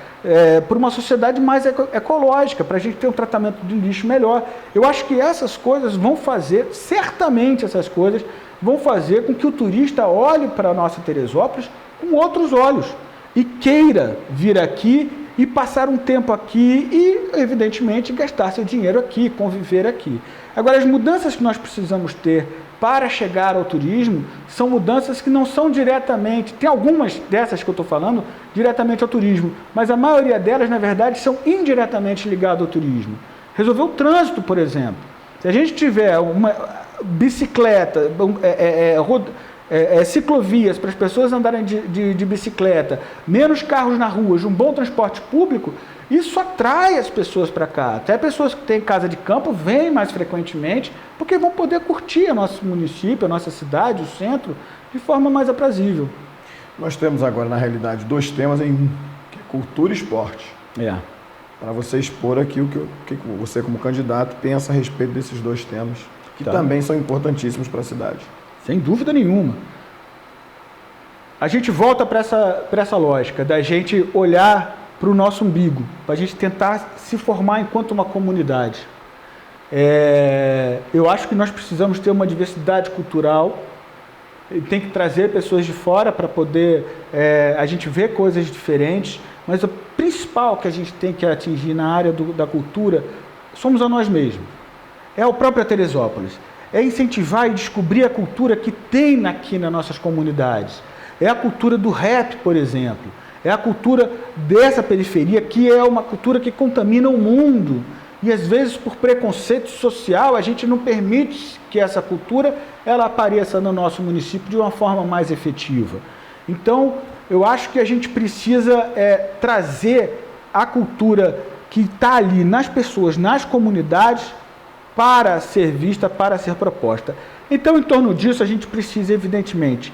por uma sociedade mais ecológica, para a gente ter um tratamento de lixo melhor. Eu acho que essas coisas vão fazer, certamente essas coisas, vão fazer com que o turista olhe para a nossa Teresópolis com outros olhos e queira vir aqui e passar um tempo aqui e, evidentemente, gastar seu dinheiro aqui, conviver aqui. Agora, as mudanças que nós precisamos ter para chegar ao turismo são mudanças que não são diretamente, tem algumas dessas que eu estou falando, diretamente ao turismo, mas a maioria delas, na verdade, são indiretamente ligadas ao turismo. Resolver o trânsito, por exemplo. Se a gente tiver uma bicicleta, ciclovias para as pessoas andarem de bicicleta, menos carros na rua, um bom transporte público, isso atrai as pessoas para cá. Até pessoas que têm casa de campo vêm mais frequentemente, porque vão poder curtir o nosso município, a nossa cidade, o centro, de forma mais aprazível. Nós temos agora, na realidade, 2 temas em um, que é cultura e esporte. Para você expor aqui o que você, como candidato, pensa a respeito desses 2 temas, que também são importantíssimos para a cidade. Sem dúvida nenhuma. A gente volta para essa lógica da gente olhar para o nosso umbigo, para a gente tentar se formar enquanto uma comunidade. Eu acho que nós precisamos ter uma diversidade cultural, tem que trazer pessoas de fora para poder a gente ver coisas diferentes, mas o principal que a gente tem que atingir na área da cultura somos a nós mesmos. É a própria Teresópolis. É incentivar e descobrir a cultura que tem aqui nas nossas comunidades. É a cultura do rap, por exemplo. É a cultura dessa periferia, que é uma cultura que contamina o mundo. E, às vezes, por preconceito social, a gente não permite que essa cultura ela apareça no nosso município de uma forma mais efetiva. Então, eu acho que a gente precisa trazer a cultura que está ali nas pessoas, nas comunidades, para ser vista, para ser proposta. Então, em torno disso, a gente precisa, evidentemente,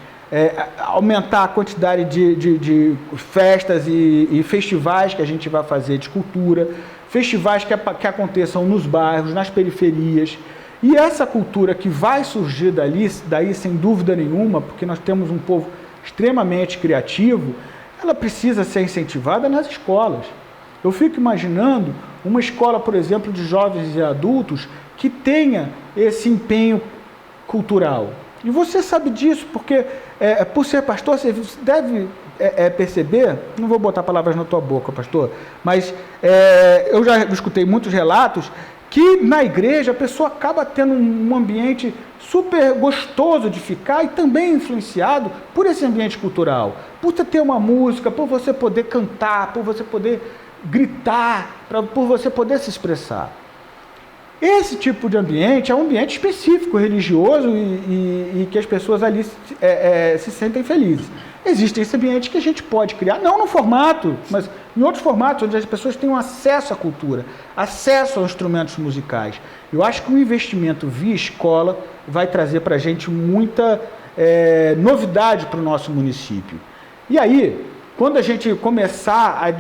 aumentar a quantidade de festas e festivais que a gente vai fazer de cultura, festivais que aconteçam nos bairros, nas periferias. E essa cultura que vai surgir daí sem dúvida nenhuma, porque nós temos um povo extremamente criativo, ela precisa ser incentivada nas escolas. Eu fico imaginando uma escola, por exemplo, de jovens e adultos que tenha esse empenho cultural. E você sabe disso, porque por ser pastor, você deve perceber, não vou botar palavras na tua boca, pastor, mas eu já escutei muitos relatos que na igreja a pessoa acaba tendo um ambiente super gostoso de ficar e também influenciado por esse ambiente cultural, por você ter uma música, por você poder cantar, por você poder gritar, por você poder se expressar. Esse tipo de ambiente é um ambiente específico, religioso e que as pessoas ali se sentem felizes. Existe esse ambiente que a gente pode criar, não no formato, mas em outros formatos, onde as pessoas tenham acesso à cultura, acesso aos instrumentos musicais. Eu acho que o investimento via escola vai trazer para a gente muita novidade para o nosso município. E aí, quando a gente começar a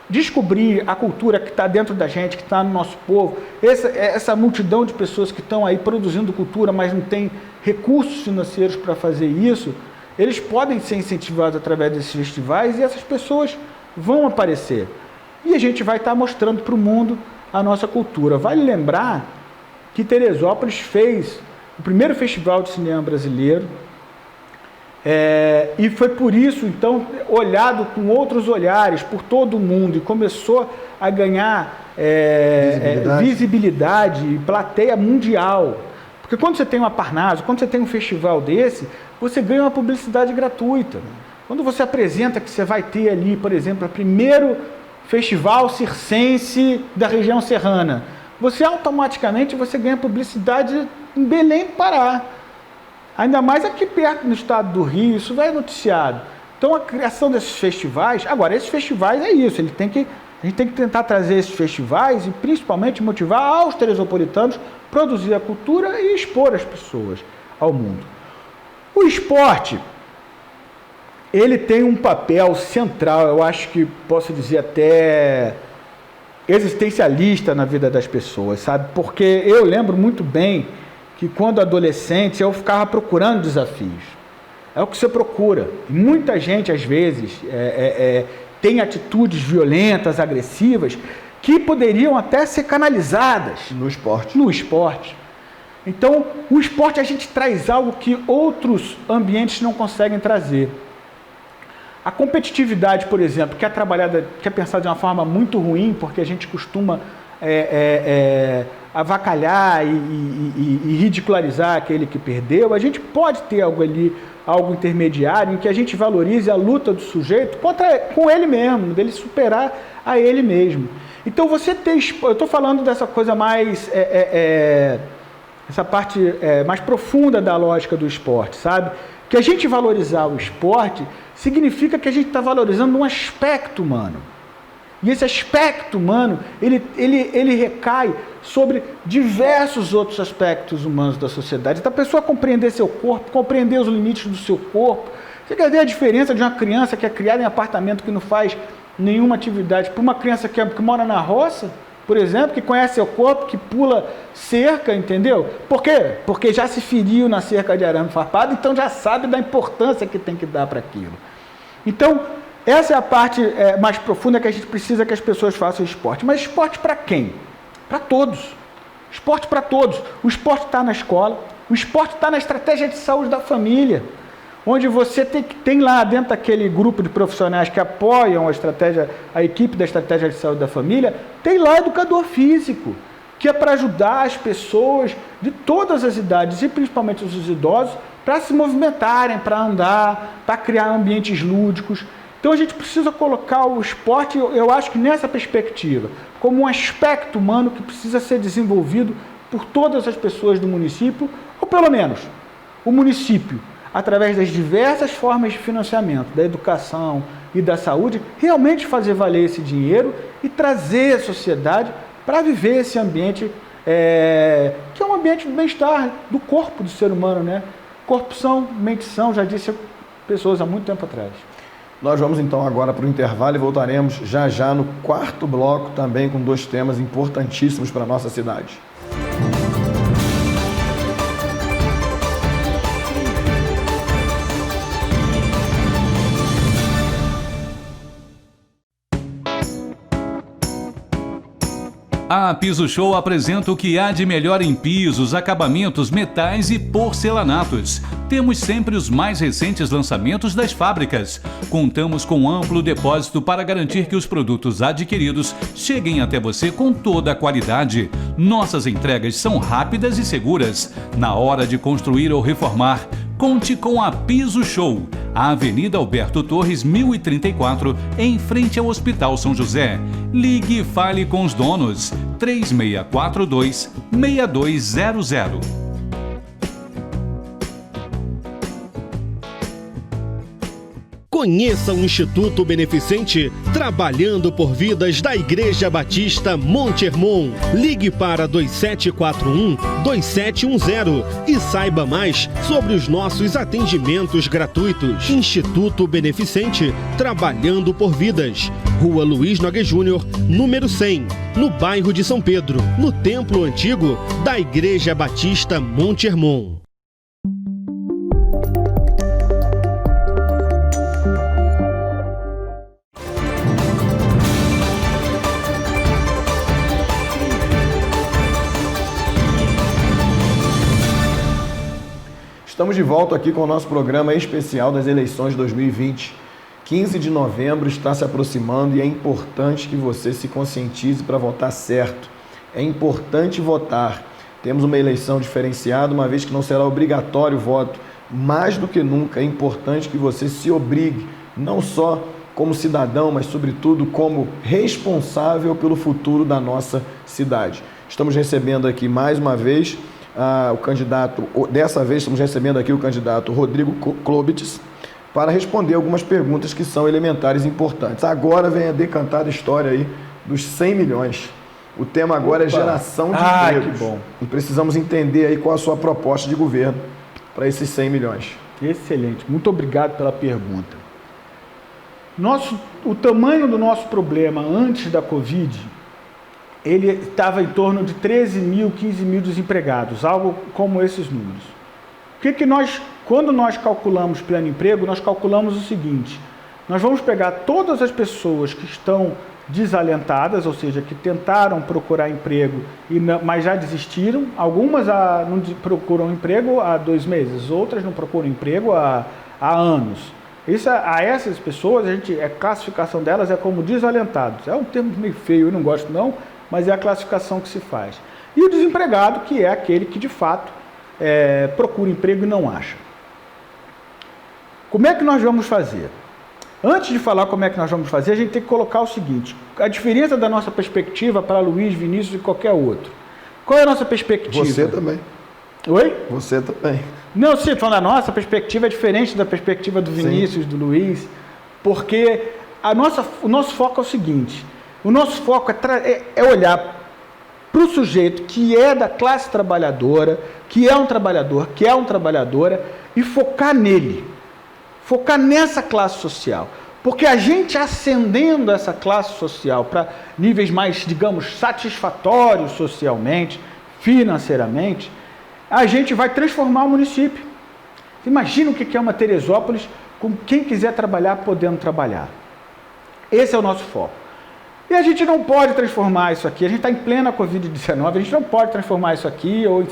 descobrir a cultura que está dentro da gente, que está no nosso povo, essa multidão de pessoas que estão aí produzindo cultura, mas não tem recursos financeiros para fazer isso, eles podem ser incentivados através desses festivais e essas pessoas vão aparecer. E a gente vai estar mostrando para o mundo a nossa cultura. Vale lembrar que Teresópolis fez o primeiro festival de cinema brasileiro, e foi por isso, então, olhado com outros olhares por todo o mundo e começou a ganhar visibilidade e plateia mundial. Porque quando você tem uma Parnaso, quando você tem um festival desse, você ganha uma publicidade gratuita. Quando você apresenta que você vai ter ali, por exemplo, o primeiro festival circense da região serrana, você automaticamente ganha publicidade em Belém do Pará. Ainda mais aqui perto no estado do Rio, isso vai noticiado. Então a criação desses festivais, agora esses festivais é isso, a gente tem que tentar trazer esses festivais e principalmente motivar aos teresopolitanos produzir a cultura e expor as pessoas ao mundo. O esporte, ele tem um papel central, eu acho que posso dizer até existencialista na vida das pessoas, sabe? Porque eu lembro muito bem que quando adolescente eu ficava procurando desafios. É o que você procura. Muita gente, às vezes, tem atitudes violentas, agressivas, que poderiam até ser canalizadas no esporte. Então, o esporte a gente traz algo que outros ambientes não conseguem trazer. A competitividade, por exemplo, que é pensada de uma forma muito ruim, porque a gente costuma avacalhar e ridicularizar aquele que perdeu, a gente pode ter algo ali, algo intermediário, em que a gente valorize a luta do sujeito com ele mesmo, dele superar a ele mesmo. Então você eu estou falando dessa coisa mais, essa parte mais profunda da lógica do esporte, sabe? Que a gente valorizar o esporte significa que a gente está valorizando um aspecto humano. E esse aspecto humano, ele recai sobre diversos outros aspectos humanos da sociedade. Então, a pessoa compreender seu corpo, compreender os limites do seu corpo. Você quer ver a diferença de uma criança que é criada em apartamento que não faz nenhuma atividade para uma criança que mora na roça, por exemplo, que conhece seu corpo, que pula cerca, entendeu? Por quê? Porque já se feriu na cerca de arame farpado, então já sabe da importância que tem que dar para aquilo. Então, essa é a parte mais profunda que a gente precisa que as pessoas façam esporte. Mas esporte para quem? Para todos. Esporte para todos. O esporte está na escola, o esporte está na estratégia de saúde da família, onde você tem lá dentro daquele grupo de profissionais que apoiam a equipe da estratégia de saúde da família, tem lá educador físico, que é para ajudar as pessoas de todas as idades, e principalmente os idosos, para se movimentarem, para andar, para criar ambientes lúdicos. Então a gente precisa colocar o esporte, eu acho que nessa perspectiva, como um aspecto humano que precisa ser desenvolvido por todas as pessoas do município, ou pelo menos o município, através das diversas formas de financiamento, da educação e da saúde, realmente fazer valer esse dinheiro e trazer a sociedade para viver esse ambiente, que é um ambiente do bem-estar do corpo do ser humano, né? Corpo são, mente são, já disse pessoas há muito tempo atrás. Nós vamos então agora para o intervalo e voltaremos já no quarto bloco, também com 2 temas importantíssimos para a nossa cidade. A Piso Show apresenta o que há de melhor em pisos, acabamentos, metais e porcelanatos. Temos sempre os mais recentes lançamentos das fábricas. Contamos com amplo depósito para garantir que os produtos adquiridos cheguem até você com toda a qualidade. Nossas entregas são rápidas e seguras. Na hora de construir ou reformar, conte com a Piso Show. Avenida Alberto Torres, 1034, em frente ao Hospital São José. Ligue e fale com os donos. 3642-6200. Conheça o Instituto Beneficente Trabalhando por Vidas da Igreja Batista Monte Hermon. Ligue para 2741-2710 e saiba mais sobre os nossos atendimentos gratuitos. Instituto Beneficente Trabalhando por Vidas. Rua Luiz Nogueira Júnior, número 100, no bairro de São Pedro, no Templo Antigo da Igreja Batista Monte Hermon. Estamos de volta aqui com o nosso programa especial das eleições 2020. 15 de novembro está se aproximando e é importante que você se conscientize para votar certo. É importante votar. Temos uma eleição diferenciada, uma vez que não será obrigatório o voto. Mais do que nunca é importante que você se obrigue, não só como cidadão, mas sobretudo como responsável pelo futuro da nossa cidade. Estamos recebendo aqui mais uma vez o candidato, dessa vez estamos recebendo aqui o candidato Rodrigo Klobitz para responder algumas perguntas que são elementares e importantes. Agora vem a decantada história aí dos 100 milhões. O tema agora é geração de empregos. Que bom. E precisamos entender aí qual a sua proposta de governo para esses 100 milhões. Excelente, muito obrigado pela pergunta. O tamanho do nosso problema antes da Covid, ele estava em torno de 13 mil, 15 mil desempregados, algo como esses números. Quando nós calculamos plano emprego, nós calculamos o seguinte: nós vamos pegar todas as pessoas que estão desalentadas, ou seja, que tentaram procurar emprego, mas já desistiram. Algumas não procuram emprego há 2 meses, outras não procuram emprego há anos. A essas pessoas, a classificação delas é como desalentados. É um termo meio feio, eu não gosto não, mas é a classificação que se faz. E o desempregado, que é aquele que de fato procura emprego e não acha. Como é que nós vamos fazer? Antes de falar como é que nós vamos fazer, a gente tem que colocar o seguinte: a diferença da nossa perspectiva para Luiz, Vinícius e qualquer outro. Qual é a nossa perspectiva? Você também. Oi? Você também. Não, sim, falando a nossa perspectiva é diferente da perspectiva do Vinícius, do Luiz, porque o nosso foco é o seguinte: o nosso foco é olhar para o sujeito que é da classe trabalhadora, que é um trabalhador, que é uma trabalhadora, e focar nele, focar nessa classe social. Porque a gente ascendendo essa classe social para níveis mais, digamos, satisfatórios socialmente, financeiramente, a gente vai transformar o município. Imagina o que é uma Teresópolis com quem quiser trabalhar podendo trabalhar. Esse é o nosso foco. E a gente não pode transformar isso aqui, a gente está em plena Covid-19, a gente não pode transformar isso aqui ou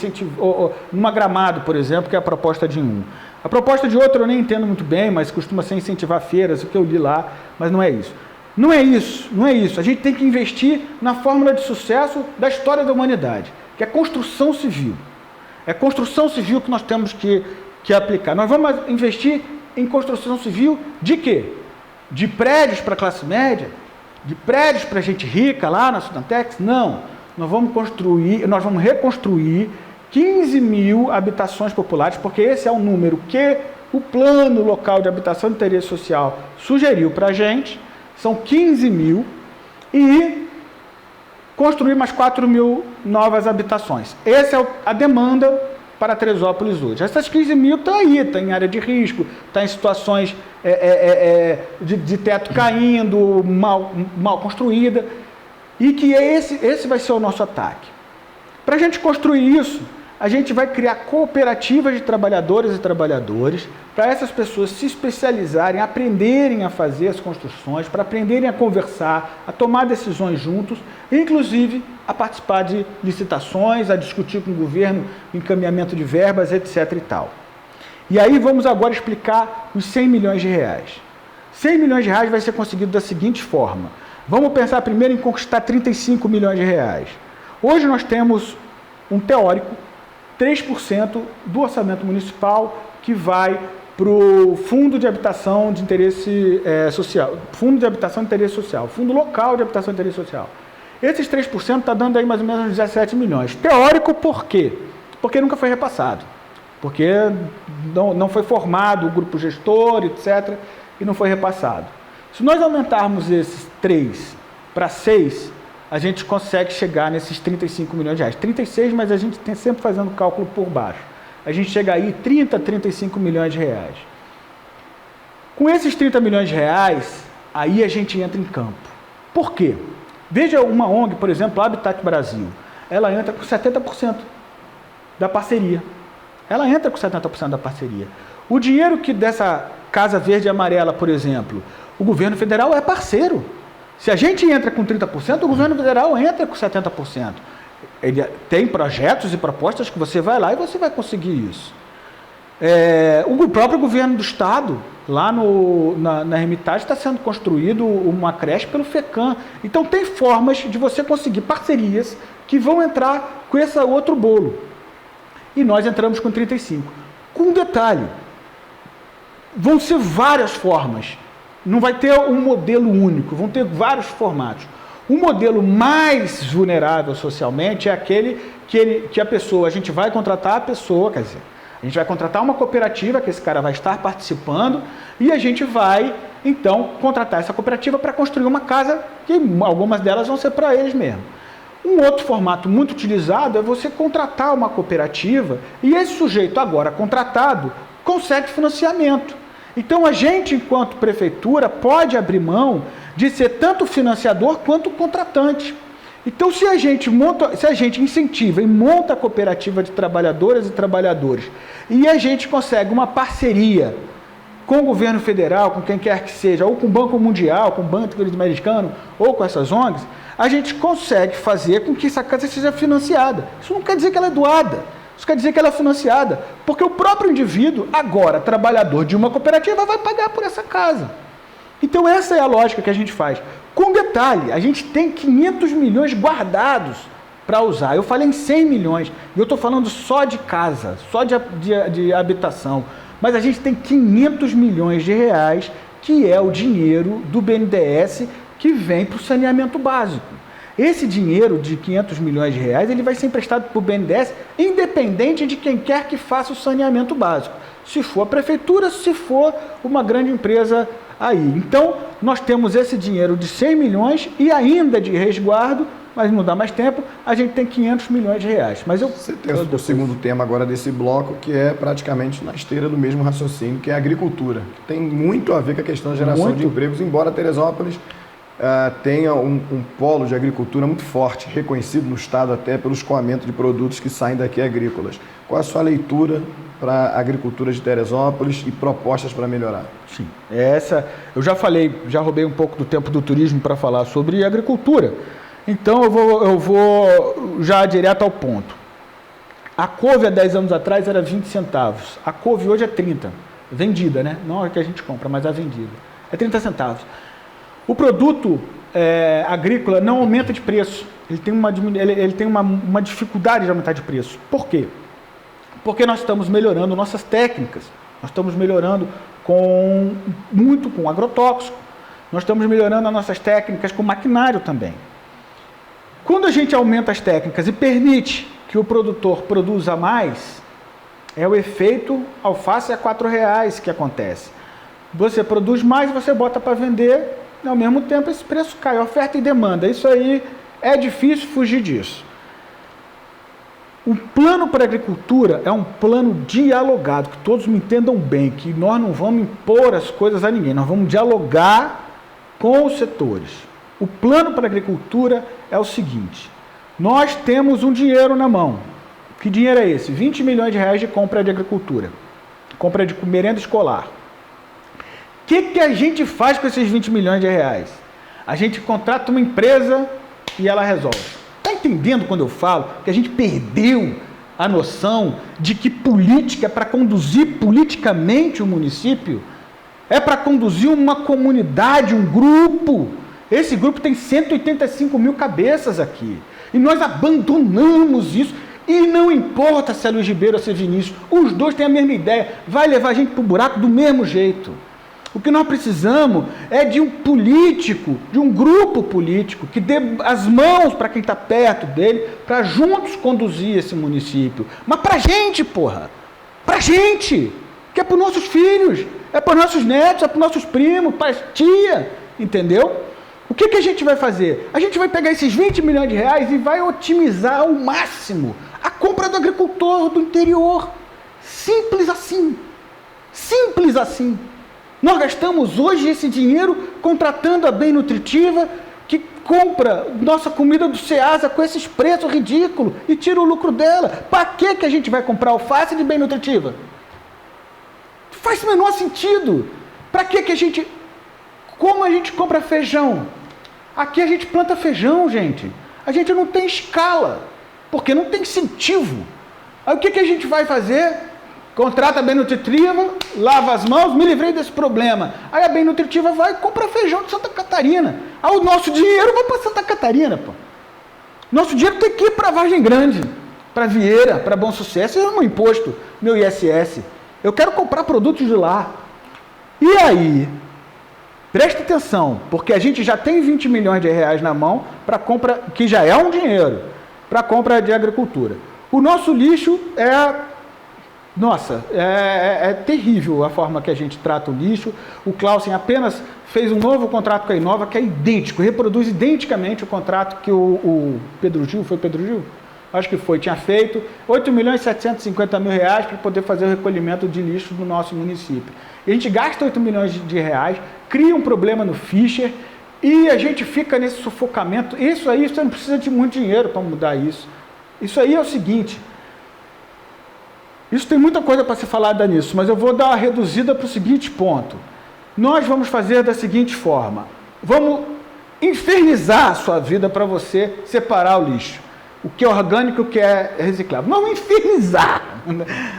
numa Gramado, por exemplo, que é a proposta de um. A proposta de outro eu nem entendo muito bem, mas costuma ser incentivar feiras, o que eu li lá, mas não é isso. Não é isso. A gente tem que investir na fórmula de sucesso da história da humanidade, que é a construção civil. É a construção civil que nós temos que aplicar. Nós vamos investir em construção civil de quê? De prédios para a classe média? De prédios para gente rica lá na Sudantex? Não. Nós vamos reconstruir 15 mil habitações populares, porque esse é o número que o Plano Local de Habitação de Interesse Social sugeriu para a gente. São 15 mil e construir mais 4 mil novas habitações. Essa é a demanda para Teresópolis hoje. Essas 15 mil estão aí, está em área de risco, está em situações de teto caindo, mal construída, e que esse vai ser o nosso ataque. Para a gente construir isso, a gente vai criar cooperativas de trabalhadoras e trabalhadores para essas pessoas se especializarem, aprenderem a fazer as construções, para aprenderem a conversar, a tomar decisões juntos, inclusive a participar de licitações, a discutir com o governo encaminhamento de verbas, etc. e tal. E aí vamos agora explicar os 100 milhões de reais. 100 milhões de reais vai ser conseguido da seguinte forma. Vamos pensar primeiro em conquistar 35 milhões de reais. Hoje nós temos um teórico, 3% do orçamento municipal que vai para o Fundo de Habitação de Interesse Social, Fundo de Habitação de Interesse Social, Fundo Local de Habitação de Interesse Social. Esses 3% está dando aí mais ou menos 17 milhões. Teórico por quê? Porque nunca foi repassado. Porque não foi formado o grupo gestor, etc., e não foi repassado. Se nós aumentarmos esses 3 para 6, a gente consegue chegar nesses 35 milhões de reais. 36, mas a gente tem sempre fazendo cálculo por baixo. A gente chega aí 30, 35 milhões de reais. Com esses 30 milhões de reais, aí a gente entra em campo. Por quê? Veja uma ONG, por exemplo, a Habitat Brasil. Ela entra com 70% da parceria. Ela entra com 70% da parceria. O dinheiro que dessa Casa Verde e Amarela, por exemplo, o governo federal é parceiro. Se a gente entra com 30%, o governo federal entra com 70%. Ele tem projetos e propostas que você vai lá e você vai conseguir isso. O próprio governo do estado, lá na Hermitage, está sendo construído uma creche pelo FECAM. Então tem formas de você conseguir parcerias que vão entrar com esse outro bolo. E nós entramos com 35. Com um detalhe, vão ser várias formas. Não vai ter um modelo único, vão ter vários formatos. O modelo mais vulnerável socialmente é aquele que a gente vai contratar a pessoa, quer dizer, a gente vai contratar uma cooperativa que esse cara vai estar participando e a gente vai, então, contratar essa cooperativa para construir uma casa que algumas delas vão ser para eles mesmo. Um outro formato muito utilizado é você contratar uma cooperativa e esse sujeito agora contratado consegue financiamento. Então a gente, enquanto prefeitura, pode abrir mão de ser tanto financiador quanto contratante. Então se a gente incentiva e monta a cooperativa de trabalhadoras e trabalhadores e a gente consegue uma parceria com o governo federal, com quem quer que seja, ou com o Banco Mundial, com o Banco Americano, ou com essas ONGs, a gente consegue fazer com que essa casa seja financiada. Isso não quer dizer que ela é doada, isso quer dizer que ela é financiada, porque o próprio indivíduo, agora trabalhador de uma cooperativa, vai pagar por essa casa. Então essa é a lógica que a gente faz. Com detalhe, a gente tem 500 milhões guardados para usar. Eu falei em 100 milhões, e eu estou falando só de casa, só de habitação. Mas a gente tem 500 milhões de reais, que é o dinheiro do BNDES que vem para o saneamento básico. Esse dinheiro de 500 milhões de reais, ele vai ser emprestado para o BNDES, independente de quem quer que faça o saneamento básico. Se for a prefeitura, se for uma grande empresa aí. Então, nós temos esse dinheiro de 100 milhões e ainda de resguardo, mas não dá mais tempo, a gente tem 500 milhões de reais. Mas você tem o segundo tema agora desse bloco, que é praticamente na esteira do mesmo raciocínio, que é a agricultura. Tem muito a ver com a questão da geração de empregos, embora Teresópolis tenha um polo de agricultura muito forte, reconhecido no estado até pelo escoamento de produtos que saem daqui agrícolas. Qual a sua leitura para a agricultura de Teresópolis e propostas para melhorar? Sim, eu já roubei um pouco do tempo do turismo para falar sobre agricultura. Então eu vou já direto ao ponto. A couve há 10 anos atrás era 20 centavos. A couve hoje é 30. Vendida, né? Não é que a gente compra, mas é vendida. É 30 centavos. O produto agrícola não aumenta de preço. Ele tem uma dificuldade de aumentar de preço. Por quê? Porque nós estamos melhorando nossas técnicas. Nós estamos melhorando muito com agrotóxico. Nós estamos melhorando as nossas técnicas com maquinário também. Quando a gente aumenta as técnicas e permite que o produtor produza mais, é o efeito alface a R$4 que acontece. Você produz mais, você bota para vender, e ao mesmo tempo esse preço cai, oferta e demanda. Isso aí é difícil fugir disso. O plano para a agricultura é um plano dialogado, que todos me entendam bem, que nós não vamos impor as coisas a ninguém, nós vamos dialogar com os setores. O plano para a agricultura é o seguinte: nós temos um dinheiro na mão. Que dinheiro é esse? 20 milhões de reais de compra de agricultura, compra de merenda escolar. O que a gente faz com esses 20 milhões de reais? A gente contrata uma empresa e ela resolve. Está entendendo quando eu falo que a gente perdeu a noção de que política é para conduzir politicamente o município? É para conduzir uma comunidade, um grupo. Esse grupo tem 185 mil cabeças aqui. E nós abandonamos isso. E não importa se é Luiz Ribeiro ou se é Vinícius, os dois têm a mesma ideia, vai levar a gente para o buraco do mesmo jeito. O que nós precisamos é de um político, de um grupo político, que dê as mãos para quem está perto dele, para juntos conduzir esse município. Mas para a gente, porra! Para a gente! Que é para os nossos filhos, é para os nossos netos, é para os nossos primos, para as tias, entendeu? O que a gente vai fazer? A gente vai pegar esses 20 milhões de reais e vai otimizar ao máximo a compra do agricultor do interior. Simples assim. Simples assim. Nós gastamos hoje esse dinheiro contratando a Bem Nutritiva, que compra nossa comida do Ceasa com esses preços ridículos e tira o lucro dela. Para que a gente vai comprar alface de Bem Nutritiva? Faz o menor sentido. Para que a gente... Como a gente compra feijão? Aqui a gente planta feijão, gente. A gente não tem escala, porque não tem incentivo. Aí o que a gente vai fazer? Contrata a Bem Nutritiva, lava as mãos, me livrei desse problema. Aí a Bem Nutritiva vai e compra feijão de Santa Catarina. Aí o nosso dinheiro vai para Santa Catarina, pô. Nosso dinheiro tem que ir para Vargem Grande, para Vieira, para Bom Sucesso. Isso é meu imposto, meu ISS. Eu quero comprar produtos de lá. E aí, presta atenção, porque a gente já tem 20 milhões de reais na mão para compra, que já é um dinheiro, para compra de agricultura. O nosso lixo é terrível a forma que a gente trata o lixo. O Clausen apenas fez um novo contrato com a Inova, que é idêntico, reproduz identicamente o contrato que o Pedro Gil, foi Pedro Gil? Acho que foi, tinha feito, 8 milhões e 750 mil reais para poder fazer o recolhimento de lixo no nosso município. E a gente gasta 8 milhões de reais, cria um problema no Fischer e a gente fica nesse sufocamento. Isso aí, você não precisa de muito dinheiro para mudar isso. Isso aí é o seguinte, isso tem muita coisa para ser falada nisso, mas eu vou dar uma reduzida para o seguinte ponto. Nós vamos fazer da seguinte forma, vamos infernizar a sua vida para você separar o lixo. O que é orgânico e o que é reciclável. Nós vamos infernizar.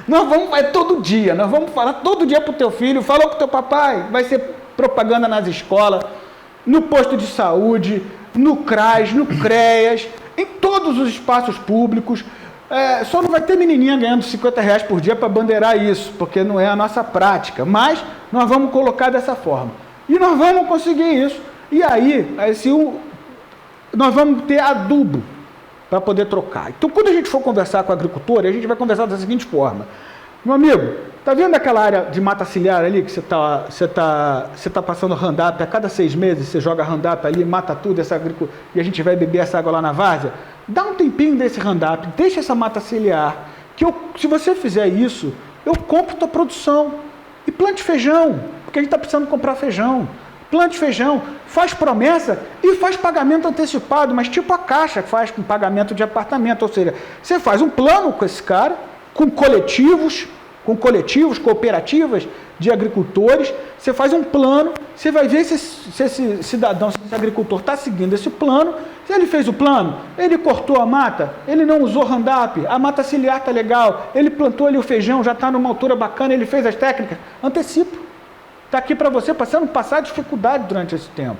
Nós vamos, todo dia, nós vamos falar todo dia para o teu filho, falou para o teu papai, vai ser propaganda nas escolas, no posto de saúde, no CRAS, no CREAS, em todos os espaços públicos. Só não vai ter menininha ganhando 50 reais por dia para bandeirar isso, porque não é a nossa prática, mas nós vamos colocar dessa forma. E nós vamos conseguir isso. E aí nós vamos ter adubo para poder trocar. Então, quando a gente for conversar com o agricultor, a gente vai conversar da seguinte forma. Meu amigo, tá vendo aquela área de mata ciliar ali que você tá passando Roundup, a cada 6 meses você joga Roundup ali, mata tudo, e a gente vai beber essa água lá na várzea? Dá um tempinho desse Roundup, deixa essa mata ciliar, que se você fizer isso, eu compro tua produção e plante feijão, porque a gente está precisando comprar feijão. Plante feijão, faz promessa e faz pagamento antecipado, mas tipo a Caixa faz com pagamento de apartamento, ou seja, você faz um plano com esse cara, com coletivos, cooperativas de agricultores, você faz um plano, você vai ver se esse cidadão, se esse agricultor está seguindo esse plano. Se ele fez o plano, ele cortou a mata, ele não usou Roundup, a mata ciliar está legal, ele plantou ali o feijão, já está numa altura bacana, ele fez as técnicas, antecipa. Está aqui para você, para não passar dificuldade durante esse tempo.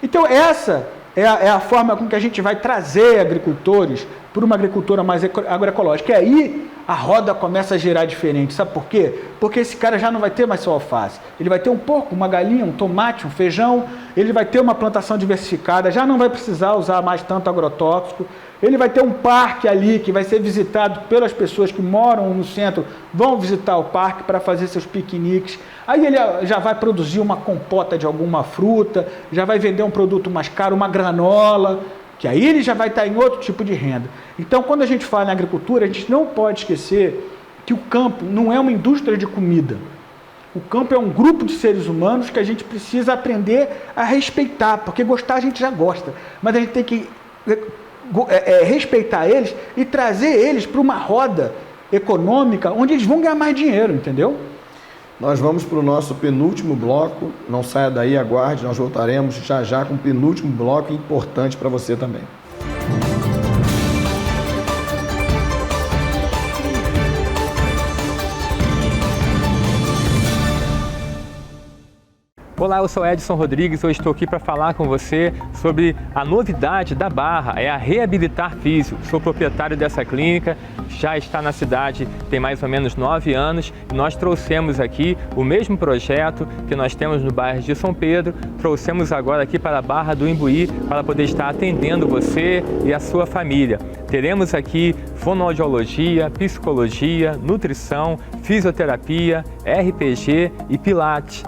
Então, essa é a forma com que a gente vai trazer agricultores para uma agricultura mais agroecológica. E aí, a roda começa a girar diferente. Sabe por quê? Porque esse cara já não vai ter mais só alface. Ele vai ter um porco, uma galinha, um tomate, um feijão. Ele vai ter uma plantação diversificada, já não vai precisar usar mais tanto agrotóxico. Ele vai ter um parque ali que vai ser visitado pelas pessoas que moram no centro, vão visitar o parque para fazer seus piqueniques. Aí ele já vai produzir uma compota de alguma fruta, já vai vender um produto mais caro, uma granola, que aí ele já vai estar em outro tipo de renda. Então, quando a gente fala em agricultura, a gente não pode esquecer que o campo não é uma indústria de comida. O campo é um grupo de seres humanos que a gente precisa aprender a respeitar, porque gostar a gente já gosta, mas a gente tem que respeitar eles e trazer eles para uma roda econômica onde eles vão ganhar mais dinheiro, entendeu? Nós vamos para o nosso penúltimo bloco, não saia daí, aguarde, nós voltaremos já com o penúltimo bloco importante para você também. Olá, eu sou Edson Rodrigues, eu estou aqui para falar com você sobre a novidade da Barra, é a Reabilitar Físio. Sou proprietário dessa clínica, já está na cidade tem mais ou menos 9 anos e nós trouxemos aqui o mesmo projeto que nós temos no bairro de São Pedro, trouxemos agora aqui para a Barra do Imbuí para poder estar atendendo você e a sua família. Teremos aqui fonoaudiologia, psicologia, nutrição, fisioterapia, RPG e pilates.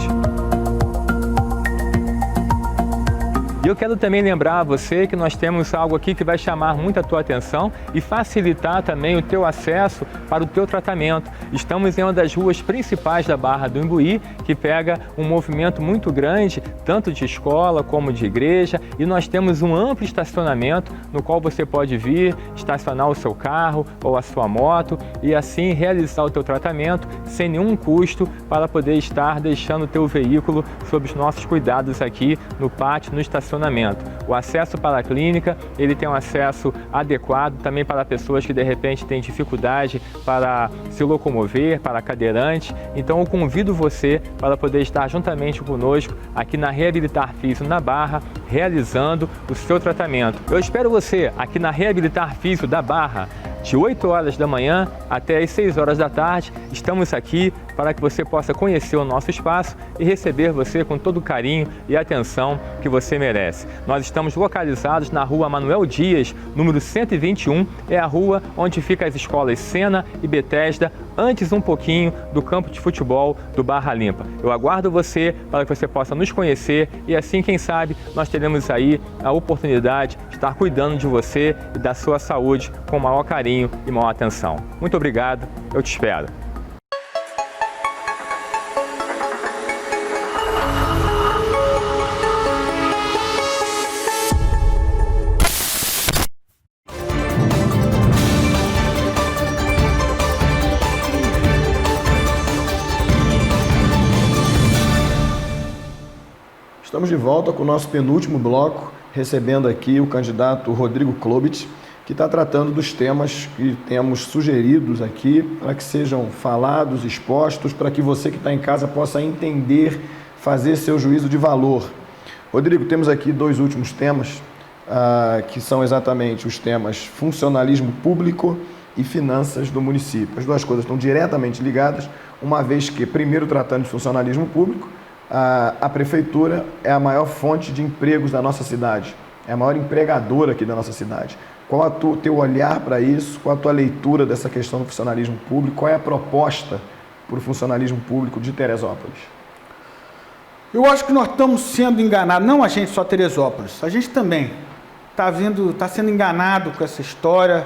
E eu quero também lembrar a você que nós temos algo aqui que vai chamar muito a tua atenção e facilitar também o teu acesso para o teu tratamento. Estamos em uma das ruas principais da Barra do Imbuí, que pega um movimento muito grande, tanto de escola como de igreja, e nós temos um amplo estacionamento no qual você pode vir, estacionar o seu carro ou a sua moto e assim realizar o teu tratamento sem nenhum custo para poder estar deixando o teu veículo sob os nossos cuidados aqui no pátio, no estacionamento. O acesso para a clínica, ele tem um acesso adequado também para pessoas que de repente têm dificuldade para se locomover, para cadeirante. Então eu convido você para poder estar juntamente conosco aqui na Reabilitar Físio na Barra, realizando o seu tratamento. Eu espero você aqui na Reabilitar Físio da Barra, de 8 horas da manhã até as 6 horas da tarde. Estamos aqui para que você possa conhecer o nosso espaço e receber você com todo o carinho e atenção que você merece. Nós estamos localizados na rua Manuel Dias, número 121, é a rua onde ficam as escolas Sena e Betesda, antes um pouquinho do campo de futebol do Barra Limpa. Eu aguardo você para que você possa nos conhecer e assim, quem sabe, nós teremos aí a oportunidade de estar cuidando de você e da sua saúde com o maior carinho e maior atenção. Muito obrigado, eu te espero. Estamos de volta com o nosso penúltimo bloco, recebendo aqui o candidato Rodrigo Klobit, que está tratando dos temas que temos sugeridos aqui para que sejam falados, expostos, para que você que está em casa possa entender, fazer seu juízo de valor. Rodrigo, temos aqui 2 últimos temas, que são exatamente os temas funcionalismo público e finanças do município. As 2 coisas estão diretamente ligadas, uma vez que, primeiro tratando de funcionalismo público, a prefeitura é a maior fonte de empregos da nossa cidade, é a maior empregadora aqui da nossa cidade. Qual é o teu olhar para isso? Qual a tua leitura dessa questão do funcionalismo público? Qual é a proposta para o funcionalismo público de Teresópolis? Eu acho que nós estamos sendo enganados, não a gente só Teresópolis, a gente também está sendo enganado com essa história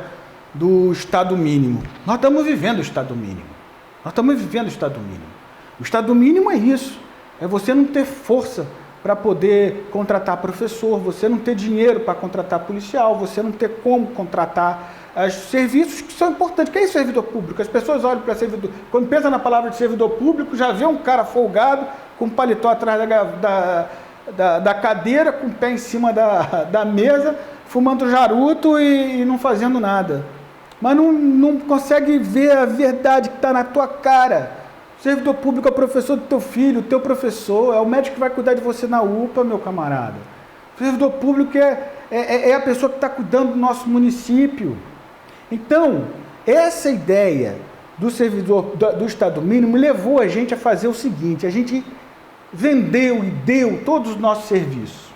do Estado mínimo. Nós estamos vivendo o Estado mínimo. O Estado mínimo é isso. É você não ter força para poder contratar professor, você não ter dinheiro para contratar policial, você não ter como contratar serviços que são importantes. O que é servidor público? As pessoas olham para servidor... Quando pensa na palavra de servidor público, já vê um cara folgado, com um paletó atrás da cadeira, com o pé em cima da mesa, fumando charuto e não fazendo nada. Mas não consegue ver a verdade que está na tua cara. O servidor público é o professor do teu filho, o teu professor, é o médico que vai cuidar de você na UPA, meu camarada. O servidor público é a pessoa que está cuidando do nosso município. Então, essa ideia do servidor do Estado mínimo levou a gente a fazer o seguinte: a gente vendeu e deu todos os nossos serviços.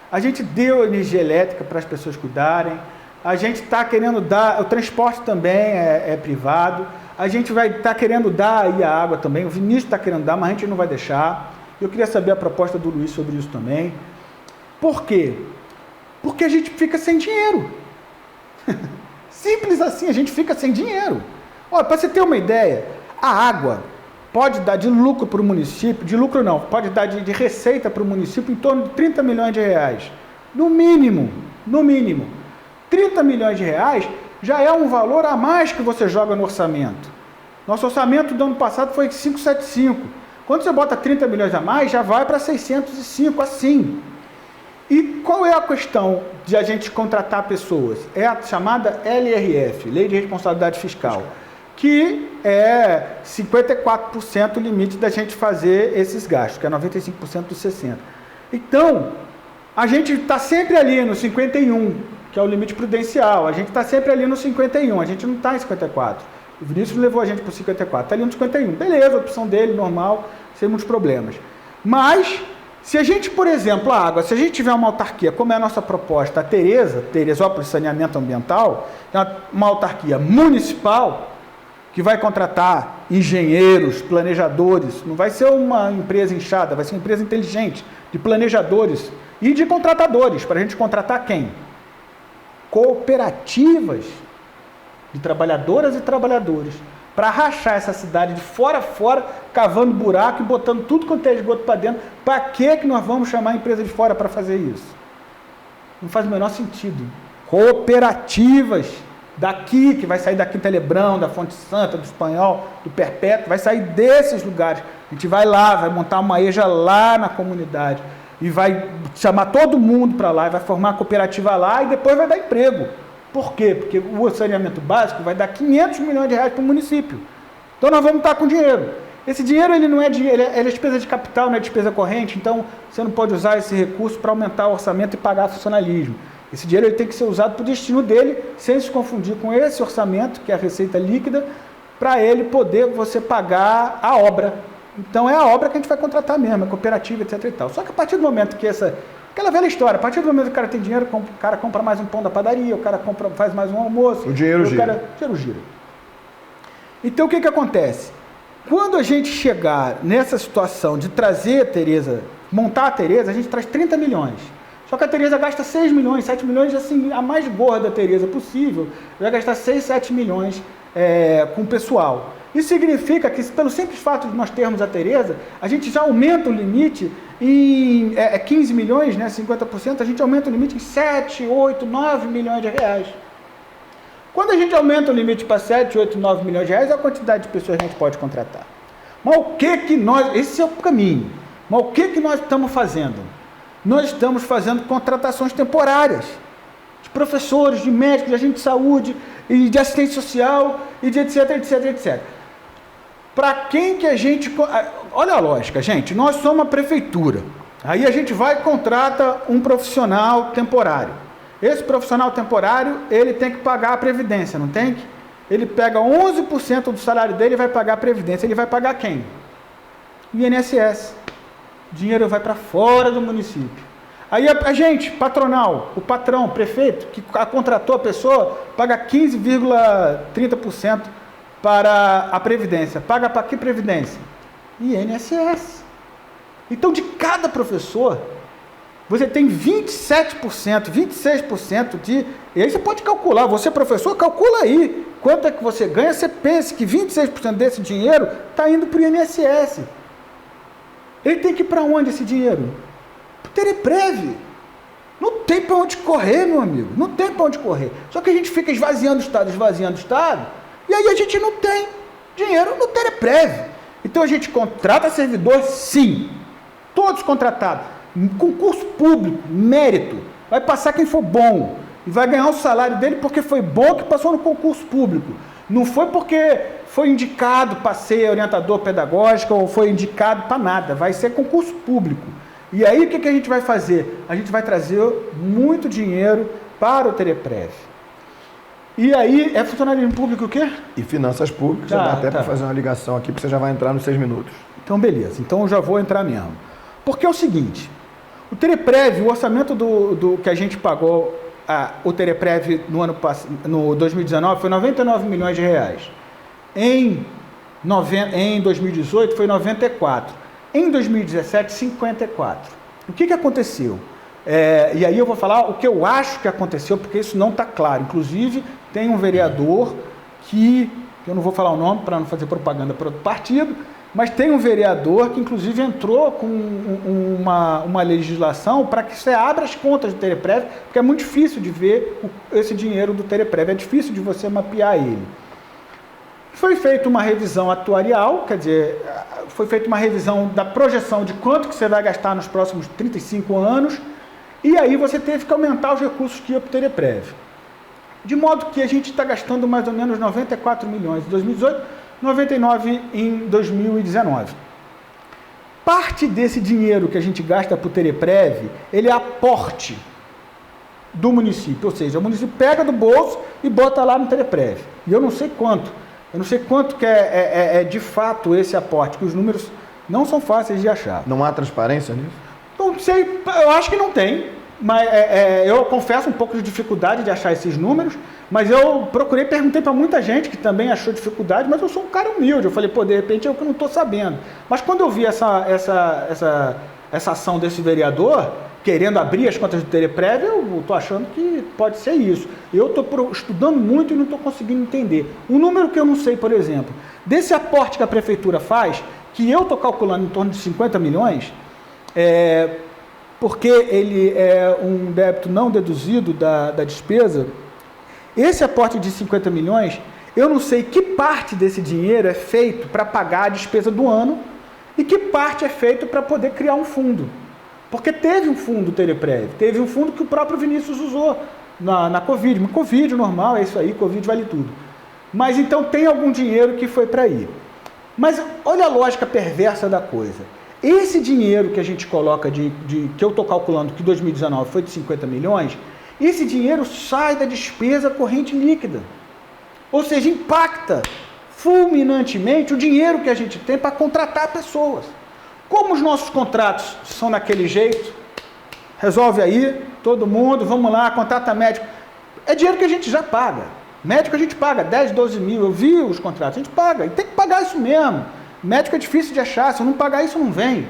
A gente deu energia elétrica para as pessoas cuidarem, a gente está querendo dar, o transporte também é privado, a gente vai estar querendo dar aí a água também, o Vinícius está querendo dar, mas a gente não vai deixar. Eu queria saber a proposta do Luiz sobre isso também. Por quê? Porque a gente fica sem dinheiro. Simples assim, a gente fica sem dinheiro. Olha, para você ter uma ideia, a água pode dar de lucro para o município, de lucro não, pode dar de receita para o município em torno de 30 milhões de reais. No mínimo. 30 milhões de reais já é um valor a mais que você joga no orçamento. Nosso orçamento do ano passado foi 575. Quando você bota 30 milhões a mais, já vai para 605, assim. E qual é a questão de a gente contratar pessoas? É a chamada LRF, Lei de Responsabilidade Fiscal. que é 54% o limite da gente fazer esses gastos, que é 95% dos 60%. Então, a gente está sempre ali no 51%, que é o limite prudencial, a gente está sempre ali no 51%, a gente não está em 54%. O Vinícius levou a gente para o 54%, está ali no 51%. Beleza, opção dele, normal, sem muitos problemas. Mas, se a gente, por exemplo, a água, se a gente tiver uma autarquia, como é a nossa proposta, a Teresópolis Saneamento Ambiental, é uma autarquia municipal, que vai contratar engenheiros, planejadores, não vai ser uma empresa inchada, vai ser uma empresa inteligente, de planejadores e de contratadores, para a gente contratar quem? Cooperativas de trabalhadoras e trabalhadores, para rachar essa cidade de fora a fora, cavando buraco e botando tudo quanto é esgoto para dentro. Para que nós vamos chamar a empresa de fora para fazer isso? Não faz o menor sentido. Cooperativas daqui, que vai sair da Quinta Lebrão, da Fonte Santa, do Espanhol, do Perpétuo, vai sair desses lugares. A gente vai lá, vai montar uma EJA lá na comunidade e vai chamar todo mundo para lá, e vai formar a cooperativa lá e depois vai dar emprego. Por quê? Porque o saneamento básico vai dar 500 milhões de reais para o município. Então nós vamos estar com dinheiro. Esse dinheiro ele não é dinheiro, ele é despesa de capital, não é despesa corrente, então você não pode usar esse recurso para aumentar o orçamento e pagar funcionalismo. Esse dinheiro ele tem que ser usado para o destino dele, sem se confundir com esse orçamento, que é a receita líquida, para ele poder você pagar a obra. Então é a obra que a gente vai contratar mesmo, a cooperativa, etc. e tal. Só que a partir do momento que aquela velha história, a partir do momento que o cara tem dinheiro, o cara compra mais um pão da padaria, o cara faz mais um almoço. O dinheiro gira. Dinheiro gira. Então o que acontece? Quando a gente chegar nessa situação de trazer a Tereza, montar a Tereza, a gente traz 30 milhões. Só que a Tereza gasta 6 milhões, 7 milhões, assim, a mais gorda da Tereza possível, vai gastar 6, 7 milhões com o pessoal. Isso significa que, pelo simples fato de nós termos a Tereza, a gente já aumenta o limite em 15 milhões, né, 50%, a gente aumenta o limite em 7, 8, 9 milhões de reais. Quando a gente aumenta o limite para 7, 8, 9 milhões de reais, é a quantidade de pessoas que a gente pode contratar. Mas o que nós... Esse é o caminho. Mas o que nós estamos fazendo? Nós estamos fazendo contratações temporárias de professores, de médicos, de agentes de saúde, e de assistente social, e de etc, etc, etc. Para quem que a gente... Olha a lógica, gente. Nós somos uma prefeitura. Aí a gente vai e contrata um profissional temporário. Esse profissional temporário, ele tem que pagar a previdência, não tem? Ele pega 11% do salário dele e vai pagar a previdência. Ele vai pagar quem? O INSS. O dinheiro vai para fora do município. Aí a gente, patronal, o patrão, o prefeito, que contratou a pessoa, paga 15,30% para a previdência. Paga para que previdência? INSS. Então, de cada professor, você tem 27%, 26% de... E aí você pode calcular, você professor, calcula aí. Quanto é que você ganha, você pensa que 26% desse dinheiro está indo para o INSS. Ele tem que ir para onde esse dinheiro? Para o Tereprev. Não tem para onde correr, meu amigo. Não tem para onde correr. Só que a gente fica esvaziando o Estado, e aí a gente não tem dinheiro no Tereprev. Então a gente contrata servidor, sim. Todos contratados. Concurso público, mérito. Vai passar quem for bom. E vai ganhar o salário dele porque foi bom que passou no concurso público. Não foi porque foi indicado para ser orientador pedagógico ou foi indicado para nada. Vai ser concurso público. E aí o que a gente vai fazer? A gente vai trazer muito dinheiro para o Tereprev. E aí, é funcionalismo público o quê? E finanças públicas, já dá até para fazer uma ligação aqui, porque você já vai entrar nos 6 minutos. Então, beleza. Então, eu já vou entrar mesmo. Porque é o seguinte, o Tereprev, o orçamento do que a gente pagou, o Tereprev no 2019 foi 99 milhões de reais. Em 2018 foi 94. Em 2017, 54. O que aconteceu? E aí eu vou falar o que eu acho que aconteceu, porque isso não está claro. Inclusive, tem um vereador que eu não vou falar o nome para não fazer propaganda para outro partido, mas tem um vereador que inclusive entrou com uma legislação para que você abra as contas do Tereprev, porque é muito difícil de ver esse dinheiro do Tereprev, é difícil de você mapear ele. Foi feita uma revisão atuarial, quer dizer, foi feita uma revisão da projeção de quanto que você vai gastar nos próximos 35 anos, e aí você teve que aumentar os recursos que ia para o Tereprev. De modo que a gente está gastando mais ou menos 94 milhões em 2018, 99 em 2019. Parte desse dinheiro que a gente gasta para o Tereprev, ele é aporte do município, ou seja, o município pega do bolso e bota lá no Tereprev. E eu não sei quanto que é de fato esse aporte, que os números não são fáceis de achar. Não há transparência nisso? Não sei, eu acho que não tem, mas eu confesso um pouco de dificuldade de achar esses números, mas eu perguntei para muita gente que também achou dificuldade, mas eu sou um cara humilde, eu falei, pô, de repente eu que não estou sabendo. Mas quando eu vi essa ação desse vereador, querendo abrir as contas do Tereprev, eu estou achando que pode ser isso. Eu estou estudando muito e não estou conseguindo entender. Um número que eu não sei, por exemplo, desse aporte que a prefeitura faz, que eu estou calculando em torno de 50 milhões, porque ele é um débito não deduzido da despesa, esse aporte de 50 milhões, eu não sei que parte desse dinheiro é feito para pagar a despesa do ano e que parte é feito para poder criar um fundo. Porque teve um fundo Tereprev, teve um fundo que o próprio Vinícius usou na Covid. Mas Covid normal, é isso aí, Covid vale tudo. Mas então tem algum dinheiro que foi para aí. Mas olha a lógica perversa da coisa. Esse dinheiro que a gente coloca, que eu estou calculando que 2019 foi de 50 milhões, esse dinheiro sai da despesa corrente líquida. Ou seja, impacta fulminantemente o dinheiro que a gente tem para contratar pessoas. Como os nossos contratos são daquele jeito, resolve aí, todo mundo, vamos lá, contrata médico. É dinheiro que a gente já paga. Médico a gente paga 10, 12 mil, eu vi os contratos, a gente paga, e tem que pagar isso mesmo. Médico é difícil de achar, se eu não pagar isso não vem.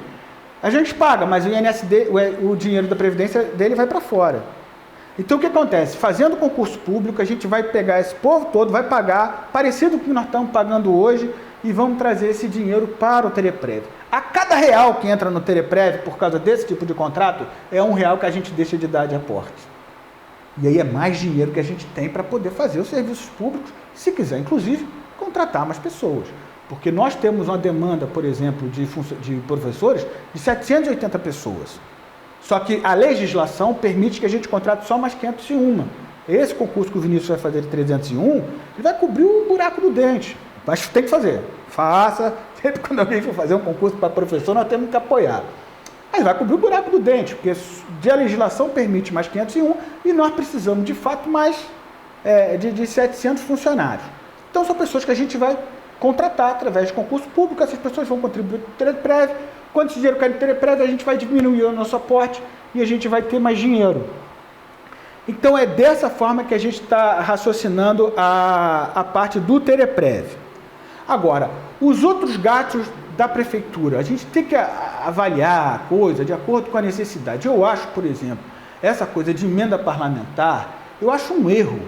A gente paga, mas o INSD, o dinheiro da Previdência dele vai para fora. Então o que acontece? Fazendo concurso público, a gente vai pegar esse povo todo, vai pagar, parecido com o que nós estamos pagando hoje, e vamos trazer esse dinheiro para o Tereprev. A cada real que entra no Tereprev, por causa desse tipo de contrato, é R$1 que a gente deixa de dar de aporte. E aí é mais dinheiro que a gente tem para poder fazer os serviços públicos, se quiser, inclusive, contratar mais pessoas. Porque nós temos uma demanda, por exemplo, de professores de 780 pessoas. Só que a legislação permite que a gente contrate só mais 501. Esse concurso que o Vinícius vai fazer de 301, ele vai cobrir o buraco do dente. Mas tem que fazer. Faça. Sempre quando alguém for fazer um concurso para professor, nós temos que apoiar. Aí vai cobrir o buraco do dente, porque a legislação permite mais 501 e nós precisamos, de fato, mais de 700 funcionários. Então, são pessoas que a gente vai contratar através de concurso público, essas pessoas vão contribuir para o Tereprev. Quando esse dinheiro cai no Tereprev, a gente vai diminuir o nosso aporte e a gente vai ter mais dinheiro. Então, é dessa forma que a gente está raciocinando a parte do Tereprev. Agora, os outros gastos da prefeitura, a gente tem que avaliar a coisa de acordo com a necessidade. Eu acho, por exemplo, essa coisa de emenda parlamentar, eu acho um erro.